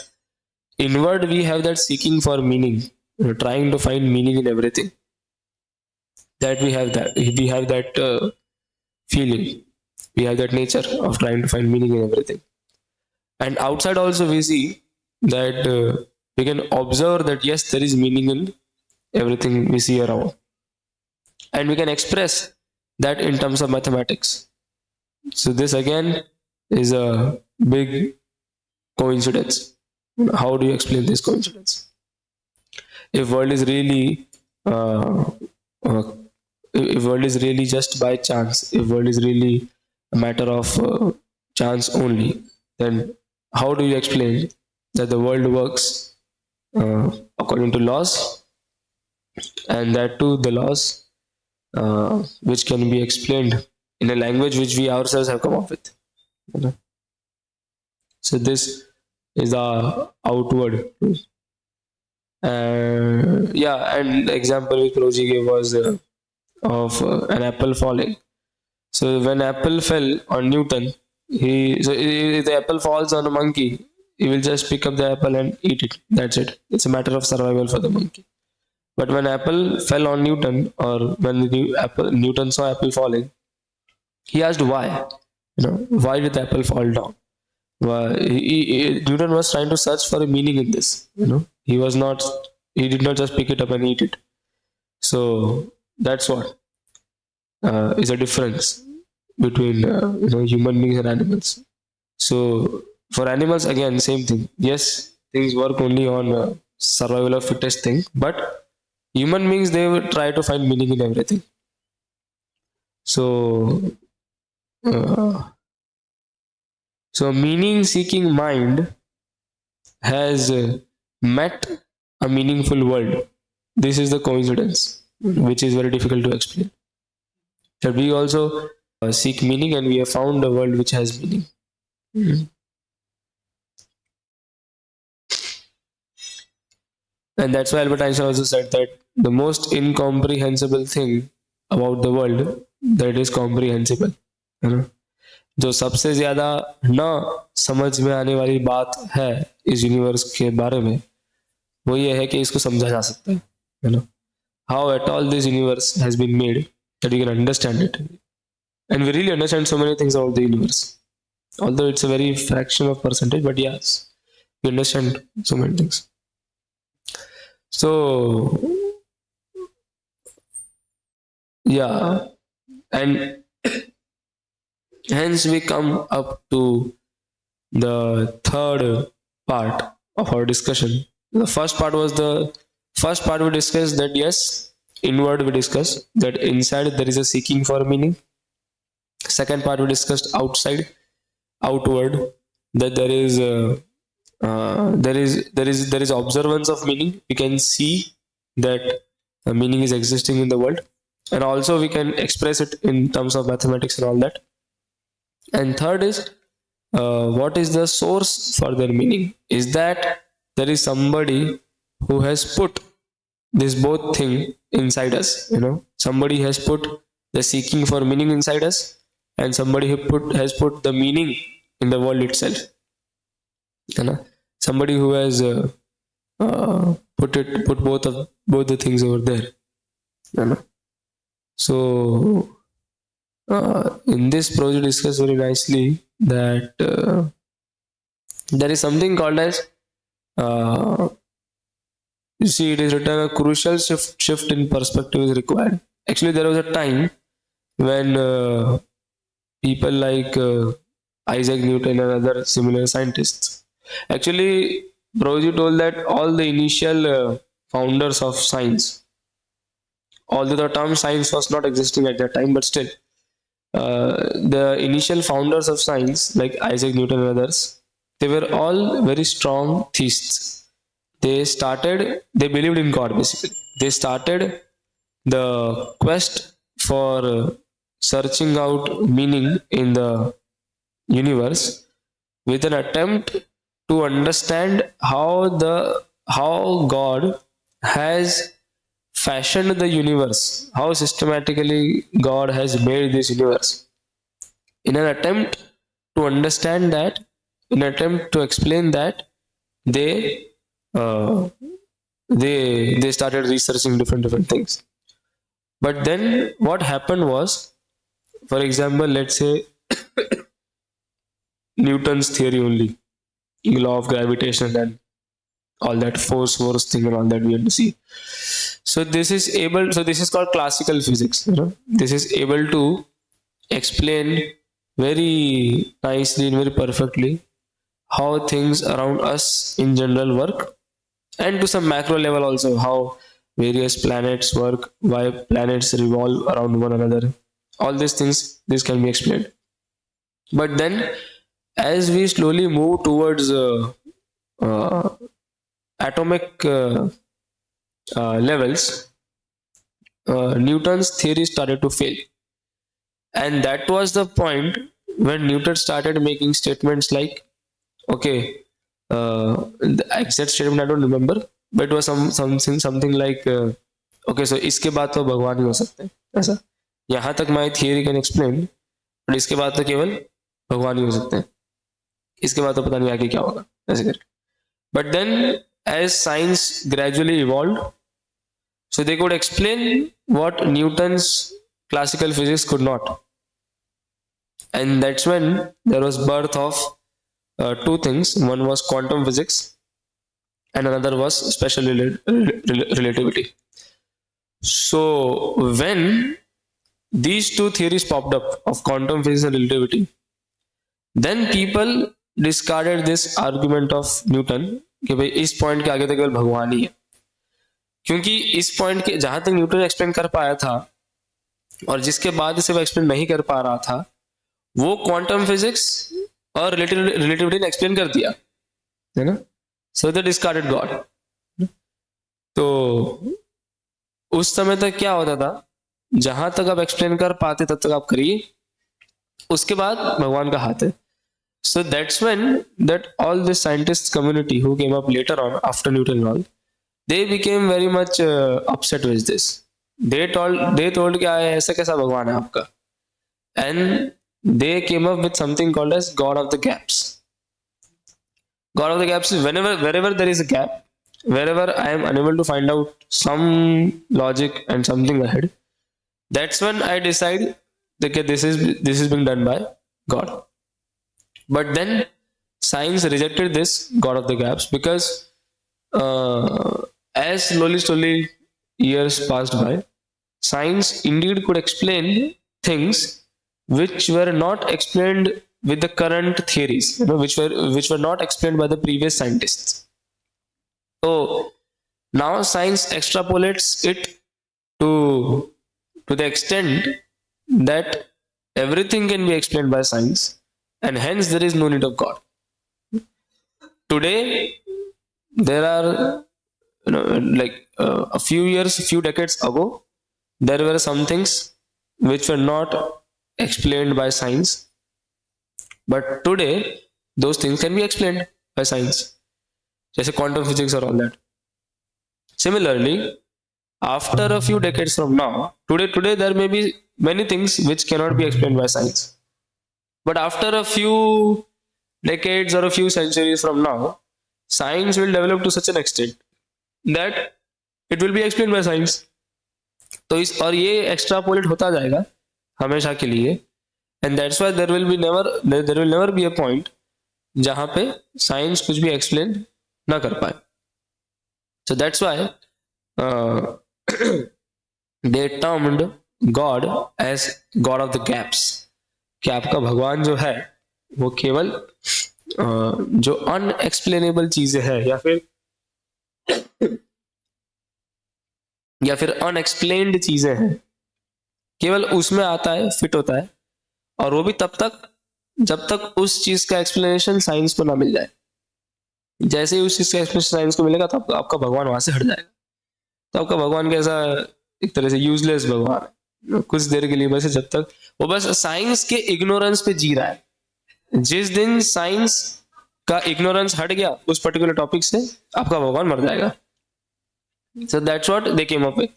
inward we have that seeking for meaning, trying to find meaning in everything. That we have that feeling, we have that nature of trying to find meaning in everything. And outside also we see that we can observe that yes, there is meaning in everything we see around, and we can express that in terms of mathematics. So this again is a big coincidence. How do you explain this coincidence? If world is really just by chance, if world is really a matter of chance only, then how do you explain that the world works according to laws, and that too the laws which can be explained in a language which we ourselves have come up with? So this is the outward proof. And the example which Prabhuji gave was of an apple falling. So when apple fell on Newton, if the apple falls on a monkey, he will just pick up the apple and eat it. That's it. It's a matter of survival for the monkey. But when apple fell on Newton, or when Newton saw apple falling, he asked why. Why did the apple fall down? Newton was trying to search for a meaning in this. He did not just pick it up and eat it. So that's what is a difference between human beings and animals. So for animals, again, same thing. Yes, things work only on survival of fittest thing, but human beings, they will try to find meaning in everything. So so meaning seeking mind has met a meaningful world. This is the coincidence, which is very difficult to explain. That we also seek meaning, and we have found a world which has meaning. Mhm. And that's why Albert Einstein also said that the most incomprehensible thing about the world, that is comprehensible. है ना? जो सबसे ज्यादा न समझ में आने वाली बात है इस यूनिवर्स के बारे में, वो ये है कि इसको समझा जा सकता है ना? How at all this universe has been made, that we can understand it, and we really understand so many things about the universe. Although it's a very fraction of percentage, but yes, we understand so many things. So yeah, and hence we come up to the third part of our discussion. The first part was we discussed that yes, inward we discussed that inside there is a seeking for meaning. Second part we discussed outward, that there is observance of meaning. We can see that meaning is existing in the world, and also we can express it in terms of mathematics and all that. And third is what is the source for their meaning? Is that there is somebody who has put this both thing inside us. Somebody has put the seeking for meaning inside us, and somebody who has put the meaning in the world itself. Somebody who has put both the things over there. So in this project discussed very nicely that there is something called as you see, it is written, a crucial shift in perspective is required. Actually, there was a time when people like Isaac Newton and other similar scientists, actually Prabhuji told that all the initial founders of science, although the term science was not existing at that time, but still the initial founders of science like Isaac Newton and others, they were all very strong theists. They believed in God basically. They started the quest for searching out meaning in the universe with an attempt to understand how God has fashioned the universe, how systematically God has made this universe. In an attempt to understand that, in an attempt to explain that, they started researching different things. But then what happened was, for example, let's say Newton's theory only, law of gravitation and all that force thing and all that we have to see. So this is called classical physics. This is able to explain very nicely and very perfectly how things around us in general work, and to some macro level also how various planets work, why planets revolve around one another. All these things, this can be explained. But then as we slowly move towards atomic levels, Newton's theory started to fail. And that was the point when Newton started making statements like, okay, the exact statement I don't remember, but it was something like, okay, so इसके बाद तो भगवान ही हो सकते हैं, ऐसा. यहाँ तक my theory can explain, but इसके बाद तो केवल भगवान ही हो सकते हैं, इसके बाद तो पता नहीं आगे क्या होगा, ऐसे करके. But then as science gradually evolved, so they could explain what Newton's classical physics could not. And that's when there was birth of two things. One was quantum physics and another was special relativity. So when these two theories popped up of quantum physics and relativity, then people discarded this argument of Newton कि भाई इस point के आगे तक केवल भगवान ही है. क्योंकि इस पॉइंट के जहां तक न्यूटन एक्सप्लेन कर पाया था, और जिसके बाद इसे वो एक्सप्लेन नहीं कर पा रहा था, वो क्वांटम फिजिक्स और रिलेटिविटी ने एक्सप्लेन कर दिया, है ना. सो दे डिस्कार्डेड गॉड. तो उस समय तक क्या होता था, जहां तक आप एक्सप्लेन कर पाते तब तक आप करिए, उसके बाद भगवान का हाथ है. So that's when that all the scientist community who came up later on after Newton and all, they became very much upset with this. They told कि ऐसा कैसा भगवान है आपका, and they came up with something called as God of the gaps. God of the gaps is wherever there is a gap, wherever I am unable to find out some logic and something ahead, that's when I decide that this is being done by God. But then science rejected this God of the gaps because as slowly years passed by, science indeed could explain things which were not explained with the current theories, which were not explained by the previous scientists. So now science extrapolates it to the extent that everything can be explained by science, and hence there is no need of God. Today there are, a few decades ago, there were some things which were not explained by science, but today those things can be explained by science, जैसे quantum physics or all that. Similarly, after a few decades from now, today there may be many things which cannot be explained by science, but after a few decades or a few centuries from now, science will develop to such an extent that it will be explained by science. तो इस और ये extrapolate होता जाएगा हमेशा के लिए, and that's why there will never be a point जहाँ पे साइंस कुछ भी एक्सप्लेन ना कर पाए. So that's why they termed God as God of the gaps. कि आपका भगवान जो है वो केवल जो अनएक्सप्लेनेबल चीजें है या फिर अनएक्सप्लेन्ड चीजें हैं, केवल उसमें आता है, फिट होता है, और वो भी तब तक जब तक उस चीज का एक्सप्लेनेशन साइंस को ना मिल जाए. जैसे ही उस चीज का एक्सप्लेनेशन साइंस को मिलेगा तो आपका भगवान वहां से हट जाएगा. तो आपका भगवान कैसा, एक तरह से यूजलेस भगवान है, कुछ देर के लिए बस, जब तक वो बस साइंस के इग्नोरेंस पे जी रहा है. जिस दिन साइंस का इग्नोरेंस हट गया उस पर्टिकुलर टॉपिक से, आपका भगवान मर जाएगा. So that's what they came up with.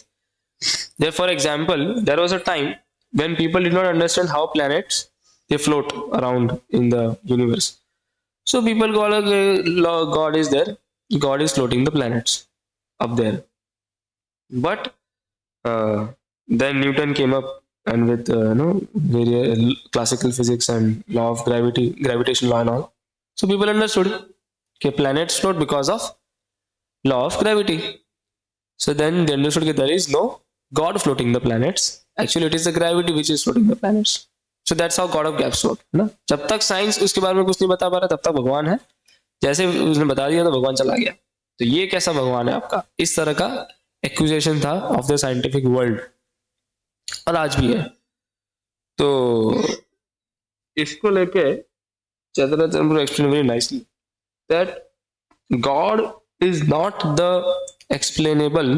There, for example, there was a time when people did not understand how planets they float around in the universe. So people go like, God is there, God is floating the planets up there. But then Newton came up and with various classical physics and law of gravitational law and all. So people understood that planets float because of law of gravity. So then they understood that there is no God floating the planets. Actually, it is the gravity which is floating the planets. So that's how God of gaps float. ना जब तक science उसके बारे में कुछ नहीं बता पा रहा तब तक भगवान है. जैसे उसने बता दिया तो भगवान चला गया. तो ये कैसा भगवान है आपका? इस तरह का एक्यूजेशन था ऑफ द साइंटिफिक वर्ल्ड, और आज भी है. तो इसको लेके Chaitanya Prabhu explain very nicely that God is not the explainable.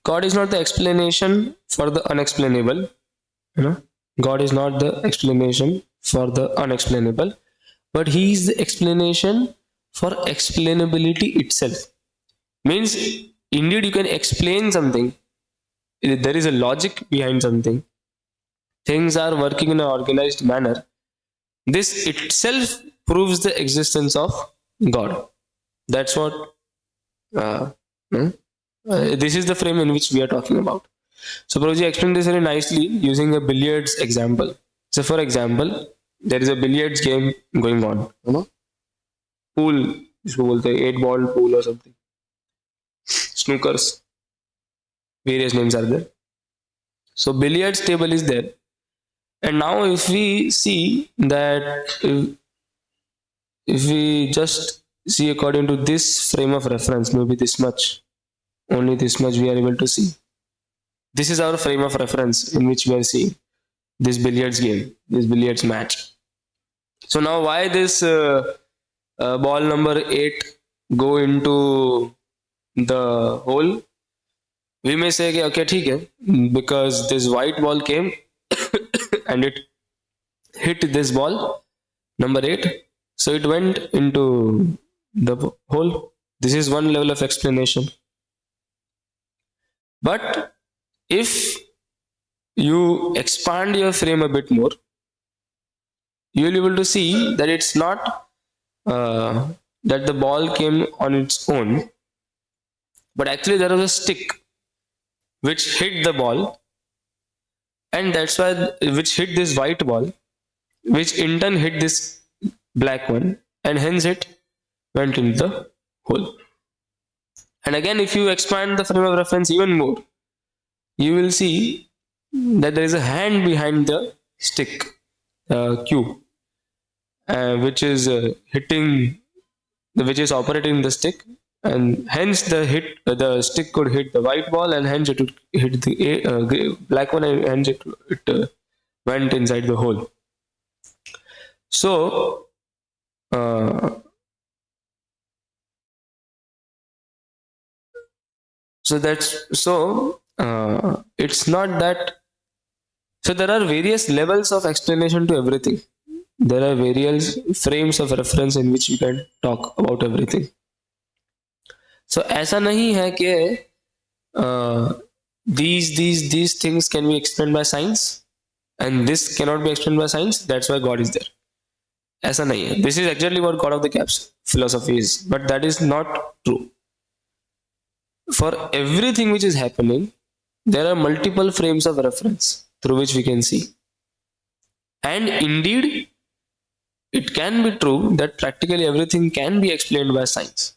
God is not the explanation for the unexplainable. God is not the explanation for the unexplainable, but He is the explanation for explainability itself. Means, indeed, you can explain something. There is a logic behind something. Things are working in an organized manner. This itself proves the existence of God. That's what this is the frame in which we are talking about. So Prabhuji explained this very nicely using a billiards example. So for example, there is a billiards game going on, pool, जिसको बोलते हैं 8-ball pool or something, snookers, various names are there. So billiards table is there, and now if we see that if we just see according to this frame of reference, maybe this much, only this much we are able to see. This is our frame of reference in which we are seeing this billiards game, this billiards match. So now why this ball number 8 go into the hole? We may say okay, ठीक है, because this white ball came and it hit this ball number 8, so it went into the hole. This is one level of explanation. But if you expand your frame a bit more, you will be able to see that it's not that the ball came on its own, but actually there was a stick which hit the ball, and that's why which hit this white ball, which in turn hit this black one, and hence it went into the hole. And again, if you expand the frame of reference even more, you will see that there is a hand behind the stick Q, which is which is operating the stick, and hence the stick could hit the white ball, and hence it would hit the black one, and hence it went inside the hole. So it's not that. So there are various levels of explanation to everything. There are various frames of reference in which you can talk about everything. So ऐसा नहीं है कि these things can be explained by science and this cannot be explained by science. That's why God is there. ऐसा नहीं है. This is exactly what God of the Caps philosophy is, but that is not true. For everything which is happening, there are multiple frames of reference through which we can see. And indeed, it can be true that practically everything can be explained by science.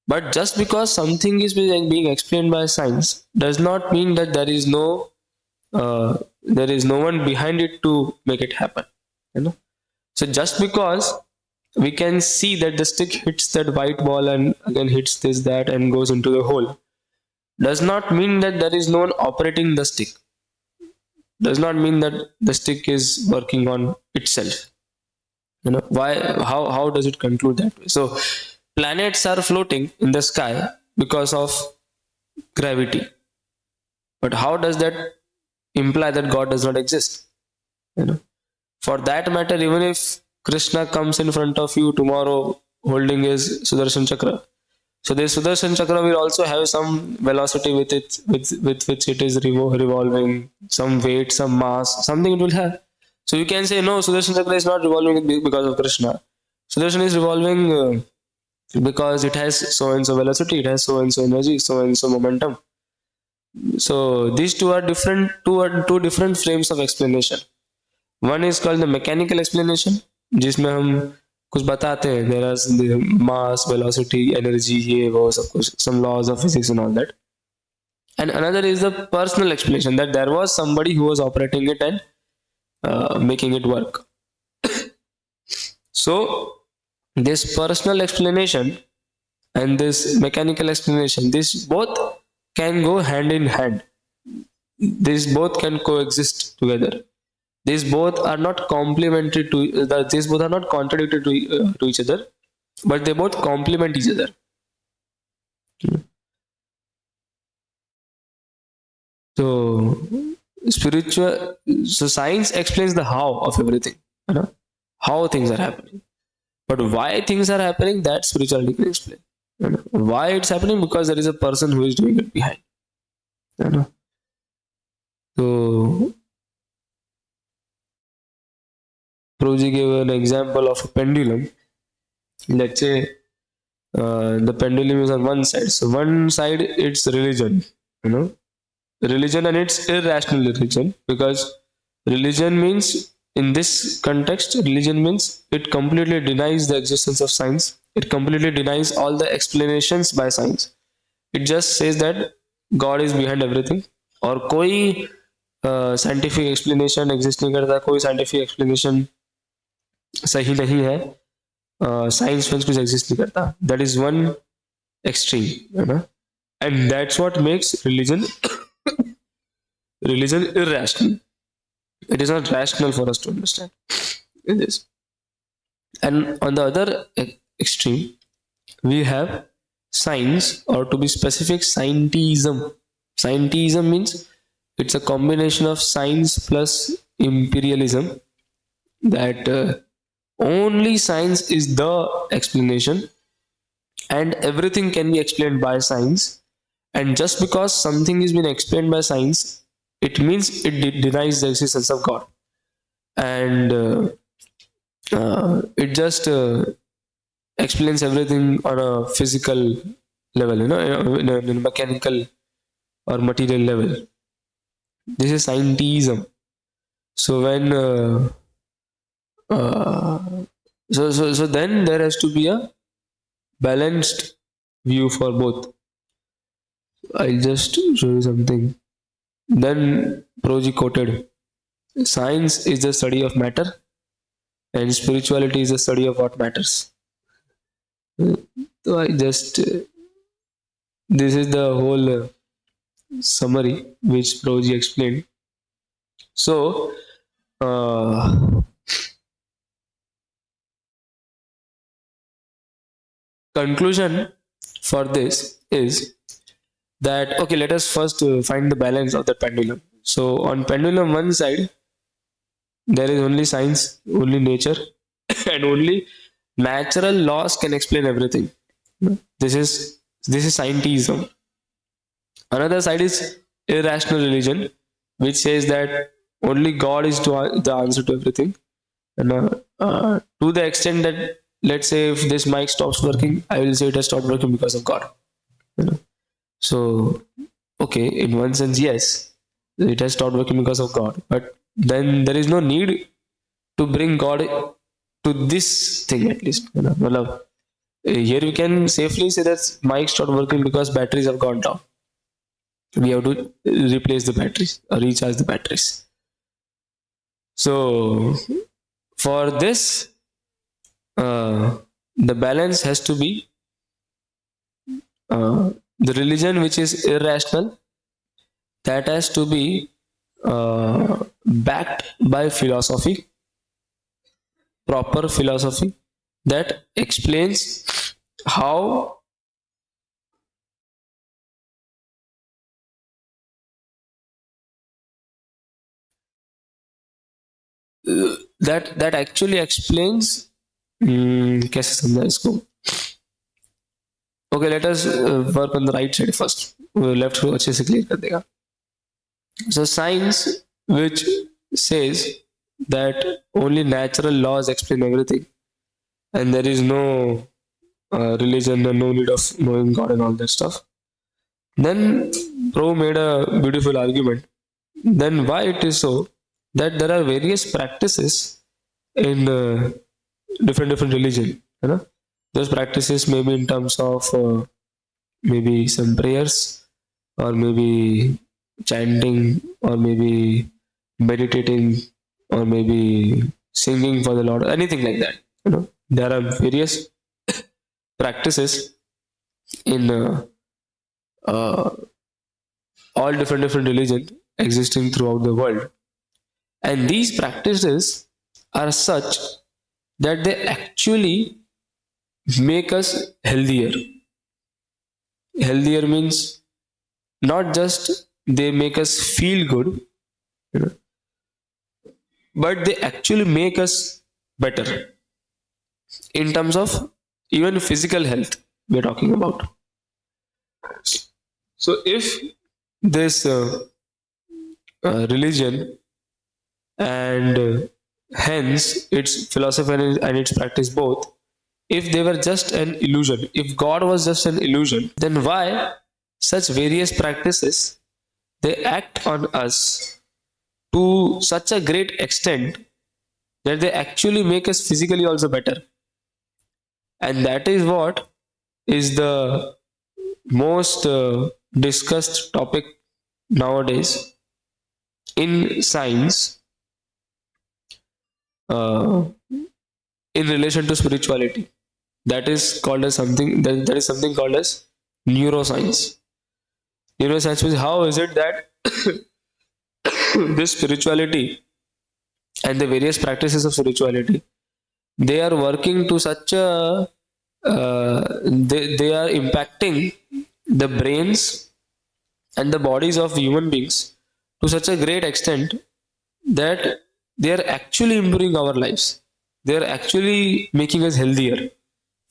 But just because something is being explained by science does not mean that there is no one behind it to make it happen. You know? So just because we can see that the stick hits that white ball and again hits this, that, and goes into the hole, does not mean that there is no one operating the stick. Does not mean that the stick is working on itself. You know, why? How does it conclude that way? So planets are floating in the sky because of gravity. But how does that imply that God does not exist? You know, for that matter, even if Krishna comes in front of you tomorrow holding his Sudarshan Chakra, so this Sudarshan Chakra will also have some velocity with it, with which it is revolving, some weight, some mass, something it will have. So you can say, no, Sudarshan Chakra is not revolving because of Krishna. Sudarshan is revolving because it has so and so velocity, it has so and so energy, so and so momentum. So these two are different, two different frames of explanation. One is called the mechanical explanation, जिसमें हम कुछ बताते हैं, there are mass, velocity, energy, ये वो सब कुछ, some laws of physics and all that. And another is the personal explanation, that there was somebody who was operating it and making it work. So this personal explanation and this mechanical explanation, this both can go hand in hand. These both can coexist together. These both are not complementary to these both are not contradictory to each other, but they both complement each other. So science explains the how of everything, you know, how things are happening. But why things are happening, that spirituality can explain. You know, why it's happening? Because there is a person who is doing it behind. You know? So Prabhuji gave an example of a pendulum. Let's say the pendulum is on one side. So one side it's religion, you know, religion, and it's irrational religion, because religion means, in this context, religion means it completely denies the existence of science. It completely denies all the explanations by science. It just says that God is behind everything, और कोई scientific explanation exist नहीं करता, कोई scientific explanation सही नहीं है, science में कुछ exist नहीं करता. That is one extreme, you know? And that's what makes religion religion irrational. It is not rational for us to understand in this. And on the other extreme, we have science, or to be specific, scientism. Scientism means it's a combination of science plus imperialism, that only science is the explanation and everything can be explained by science. And just because something is been explained by science, it means it denies the existence of God. And it just explains everything on a physical level, in a mechanical or material level. This is scientism. So when so then there has to be a balanced view for both. I'll just show you something. Then Prabhuji quoted, science is the study of matter and spirituality is the study of what matters. So I just this is the whole summary which Prabhuji explained. So conclusion for this is that, okay, let us first find the balance of the pendulum. So on pendulum one side there is only science, only nature, and only natural laws can explain everything. This is scientism. Another side is irrational religion, which says that only God is the answer to everything. And to the extent that, let's say, if this mic stops working, I will say it has stopped working because of God. So, okay, in one sense, yes, it has stopped working because of God. But then there is no need to bring God to this thing, at least. Here we can safely say that mic stopped working because batteries have gone down. We have to replace the batteries or recharge the batteries. So for this, the balance has to be the religion which is irrational, that has to be backed by philosophy, proper philosophy that explains how that actually explains कैसे समझा इसको. Okay, let us work on the right side first. Left को अच्छे से clear कर देगा. So science which says that only natural laws explain everything and there is no religion and no need of knowing God and all that stuff. Then Prabhu made a beautiful argument. Then why it is so that there are various practices in different religion, those practices may be in terms of maybe some prayers, or maybe chanting, or maybe meditating, or maybe singing for the Lord, anything like that. There are various practices in all different religions existing throughout the world, and these practices are such that they actually make us healthier. Healthier means not just they make us feel good, but they actually make us better in terms of even physical health we are talking about. So if this religion and hence its philosophy and its practice both, if they were just an illusion, if God was just an illusion, then why such various practices, they act on us to such a great extent that they actually make us physically also better. And that is what is the most discussed topic nowadays in science, in relation to spirituality. That is called as something that is something called as neuroscience. Neuroscience means how is it that this spirituality and the various practices of spirituality, they are working to such a they are impacting the brains and the bodies of human beings to such a great extent that they are actually improving our lives. They are actually making us healthier,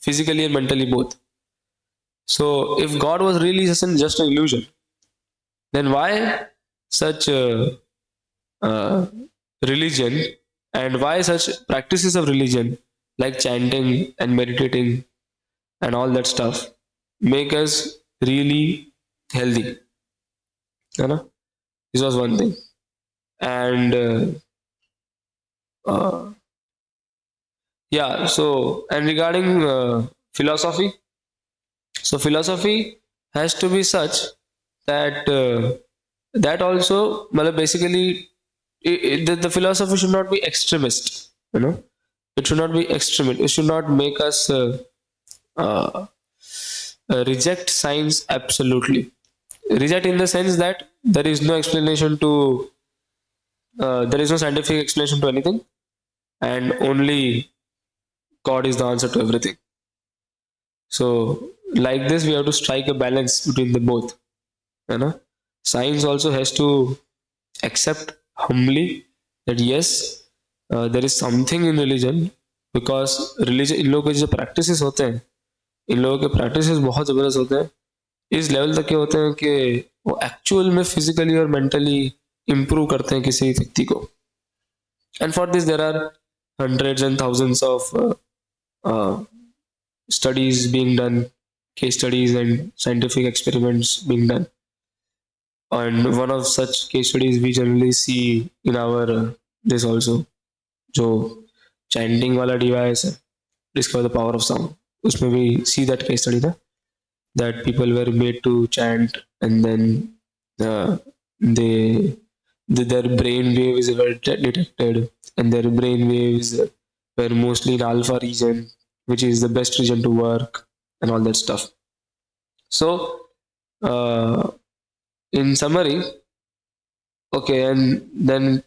physically and mentally both. So, if God was really just an illusion, then why such uh, religion, and why such practices of religion like chanting and meditating and all that stuff make us really healthy? You know? This was one thing. And uh, yeah, so, and regarding philosophy, so philosophy has to be such that that also, well, basically, the philosophy should not be extremist. It should not be extremist. It should not make us uh, reject science absolutely. Reject in the sense that there is no explanation to, there is no scientific explanation to anything, and only God is the answer to everything. So, like this, we have to strike a balance between the both. You know, science also has to accept humbly that yes, there is something in religion, because religion, इन लोगों के जो practices होते हैं, इन लोगों के practices बहुत ज़बरदस्त होते हैं. इस लेवल तक के होते हैं कि वो एक्चुअल में फिजिकली और मेंटली इम्प्रूव करते हैं किसी व्यक्ति को. And for this there are hundreds and thousands of studies being done, case studies and scientific experiments being done. And one of such case studies we generally see in our this also, जो chanting वाला device है, discover the power of sound. उसमें we see that case study ना, that people were made to chant, and then their brain waves were detected, and their brain waves were mostly in alpha region, which is the best region to work, and all that stuff. So in summary, okay, and then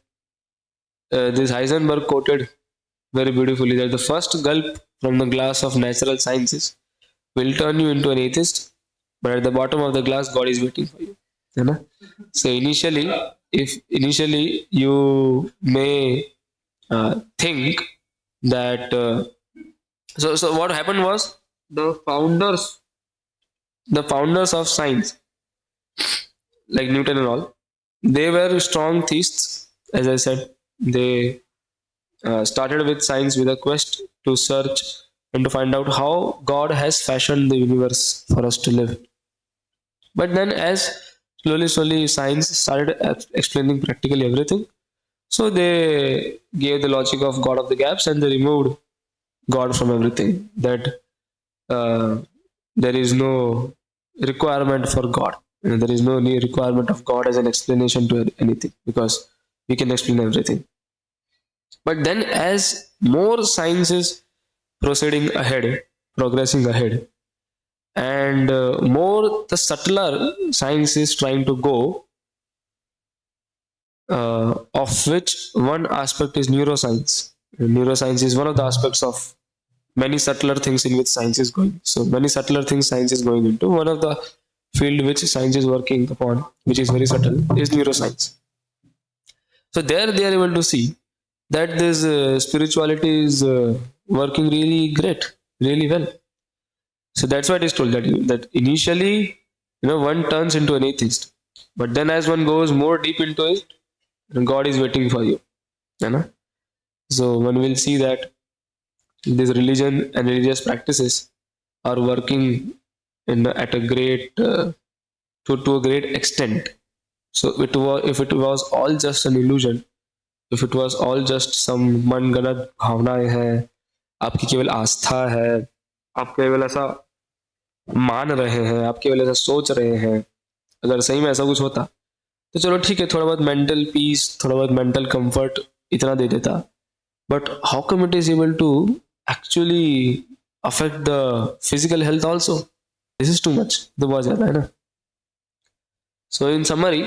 this Heisenberg quoted very beautifully that the first gulp from the glass of natural sciences will turn you into an atheist, but at the bottom of the glass, God is waiting for you. You know? So initially, if initially you may think that so what happened was the founders of science, like Newton and all, they were strong theists. As I said, they started with science with a quest to search and to find out how God has fashioned the universe for us to live. But then, as slowly, science started explaining practically everything. So they gave the logic of God of the gaps, and they removed God from everything. That there is no requirement for God. There is no requirement of God as an explanation to anything, because we can explain everything. But then, as more science is progressing ahead, and more the subtler science is trying to go, of which one aspect is neuroscience. Neuroscience is one of the aspects of many subtler things in which science is going. So many subtler things science is going into. One of the field which science is working upon, which is very subtle, is neuroscience. So there they are able to see that this spirituality is working really great, really well. So that's why it is told that initially, one turns into an atheist, but then as one goes more deep into it, God is waiting for you. So one will see that this religion and religious practices are working at a great to a great extent. So if it was all just an illusion, if it was all just some मनगढ़ंत भावनाएं हैं, आपकी केवल आस्था है, आप केवल ऐसा मान रहे हैं, आप केवल ऐसा सोच रहे हैं, अगर सही में ऐसा कुछ होता तो चलो ठीक है, थोड़ा बहुत मेंटल पीस, थोड़ा बहुत मेंटल कंफर्ट इतना दे देता. But how come it is able to actually affect the physical health also? This is too much. तो बहुत ज़्यादा है ना. So in summary,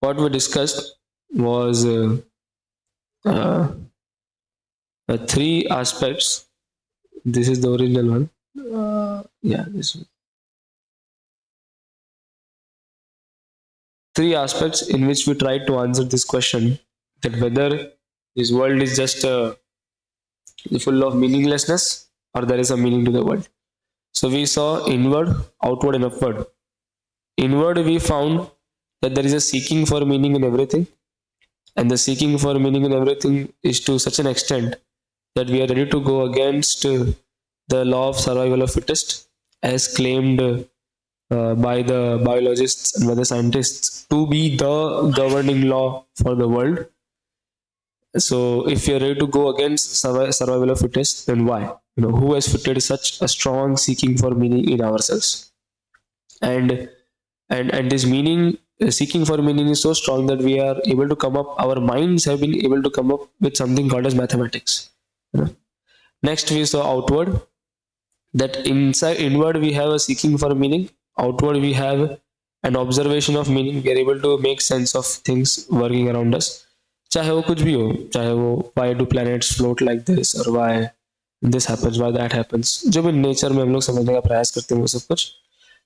what we discussed was uh, three aspects. This is the original one. Yeah, this one. Three aspects in which we tried to answer this question, that whether this world is just full of meaninglessness or there is a meaning to the world. So we saw inward, outward, and upward. Inward, we found that there is a seeking for meaning in everything, and the seeking for meaning in everything is to such an extent that we are ready to go against the law of survival of fittest, as claimed by the biologists and by the scientists to be the governing law for the world. So, if you are ready to go against survival of fittest, then why? Who has fitted such a strong seeking for meaning in ourselves? And this meaning, seeking for meaning, is so strong that we are able to come up. Our minds have been able to come up with something called as mathematics. Next, we saw outward, that inward we have a seeking for meaning, outward we have an observation of meaning. We are able to make sense of things working around us, चाहे वो कुछ भी हो, चाहे वो why do planets float like this or why this happens, why that happens, जो भी nature में हम लोग समझने का प्रयास करते हैं वो सब कुछ.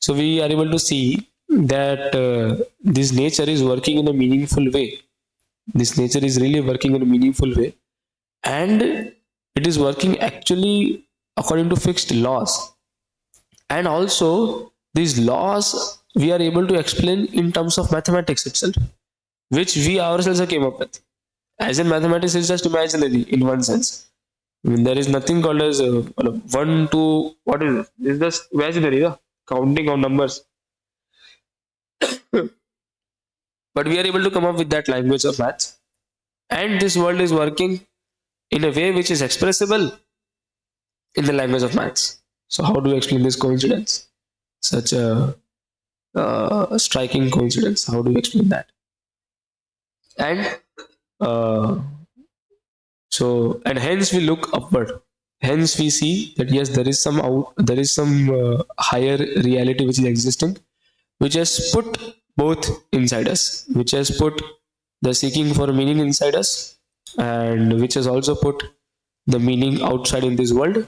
So we are able to see that this nature is working in a meaningful way. This nature is really working in a meaningful way, and it is working actually according to fixed laws. And also, these laws we are able to explain in terms of mathematics itself, which we ourselves came up with. As in, mathematics is just imaginary in one sense. I mean, there is nothing called as 1, 2, what is it? It's just imaginary, yeah? Counting of numbers. But we are able to come up with that language of maths. And this world is working in a way which is expressible in the language of maths. So how do you explain this coincidence? Such a striking coincidence. How do you explain that? And and hence we look upward. Hence we see that yes, there is some higher reality which is existing, which has put both inside us, which has put the seeking for meaning inside us, and which has also put the meaning outside in this world,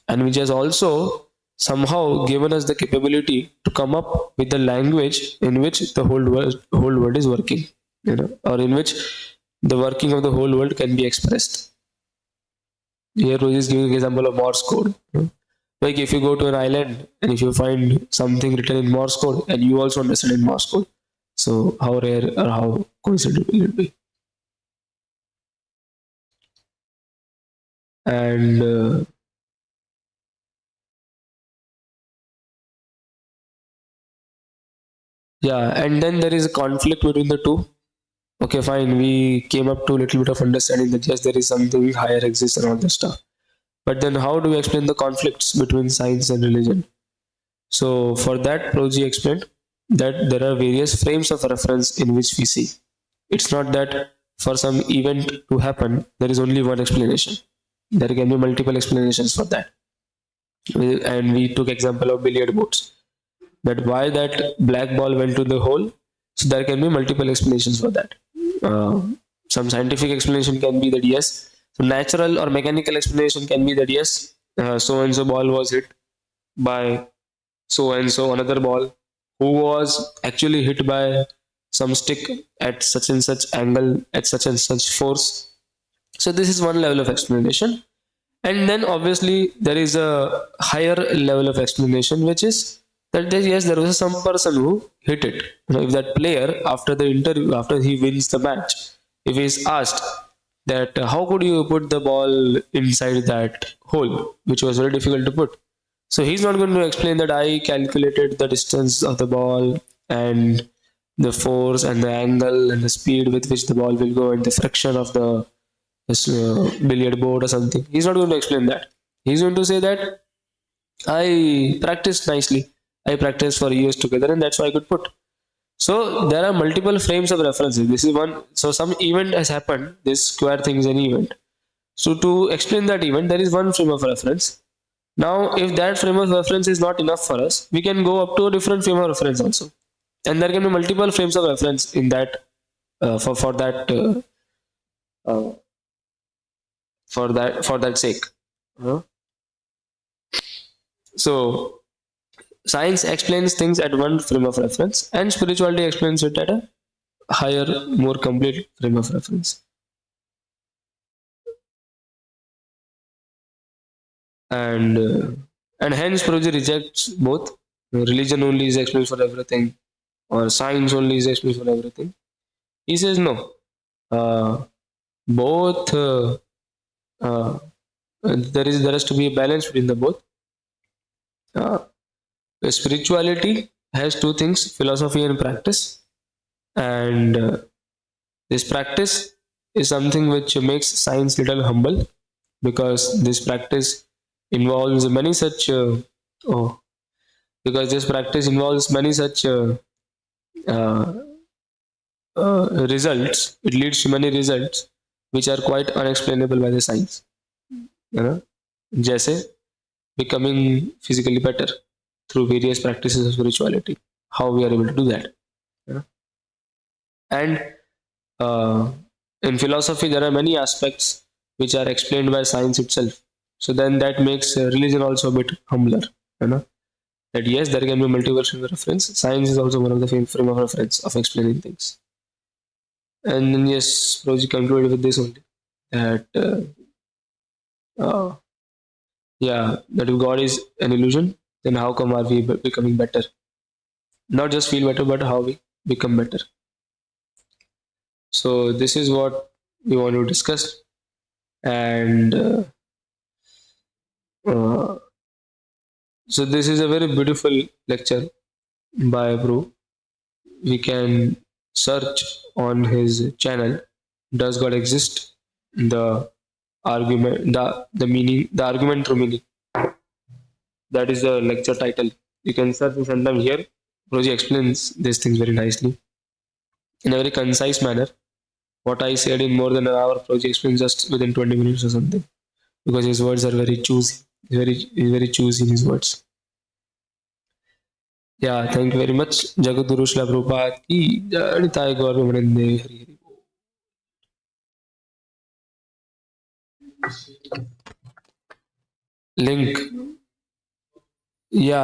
and which has also somehow given us the capability to come up with the language in which the whole world is working, or in which the working of the whole world can be expressed. Here Rosie is giving an example of Morse code. Like if you go to an island and if you find something written in Morse code and you also understand in Morse code, so how rare or how coincidental will it be? And and then there is a conflict between the two. Okay, fine, we came up to a little bit of understanding that yes, there is something higher exists and all that stuff. But then how do we explain the conflicts between science and religion? So for that, Prabhuji explained that there are various frames of reference in which we see. It's not that for some event to happen, there is only one explanation. There can be multiple explanations for that. And we took example of billiard balls. That why that black ball went to the hole. So there can be multiple explanations for that. Some scientific explanation can be that yes. So natural or mechanical explanation can be that yes, so and so ball was hit by so and so another ball, who was actually hit by some stick at such and such angle, at such and such force. So this is one level of explanation. And then obviously there is a higher level of explanation, which is that yes, there was some person who hit it. If that player after the interview, after he wins the match, if he is asked that how could you put the ball inside that hole, which was very difficult to put, so he's not going to explain that I calculated the distance of the ball and the force and the angle and the speed with which the ball will go and the friction of the billiard board or something. He's not going to explain that. He's going to say that I practiced nicely. I practiced for years together and that's why I could put. So there are multiple frames of references. This is one. So some event has happened. This square thing is an event. So to explain that event, there is one frame of reference. Now, if that frame of reference is not enough for us, we can go up to a different frame of reference also. And there can be multiple frames of reference in that for that uh, for that sake. Uh, So science explains things at one frame of reference, and spirituality explains it at a higher, more complete frame of reference. And hence Prabhuji rejects both. Religion only is explanation for everything, or science only is explanation for everything. He says no. Uh, both uh, there has to be a balance between the both. Uh, Spirituality has two things: philosophy and practice, and this practice is something which makes science little humble, because this practice involves many such oh because this practice involves many such uh, results. It leads to many results which are quite unexplainable by the science, you know, जैसे becoming physically better through various practices of spirituality. How we are able to do that, you know? And uh, in philosophy there are many aspects which are explained by science itself. So then that makes religion also a bit humbler, you know, that yes, there can be multiverse of reference. Science is also one of the frame of reference of explaining things. And then yes, Roji concluded with this only, that uh, yeah, that if God is an illusion, then how come are we becoming better? Not just feel better, but how we become better. So this is what we want to discuss, and uh, so this is a very beautiful lecture by Prabhu. We can search on his channel. Does God exist? The the meaning, the argument through meaning. That is the lecture title. You can search and send them here. Roji explains these things very nicely in a very concise manner. What I said in more than an hour, Roji explains just within 20 minutes or something, because his words are very choosy. He's very choosy in his words. Yeah, thank you very much. Jagadguru Srila Prabhupada ki jai. Nitai Gaur Premanande. Hari Hari. Link. Yeah.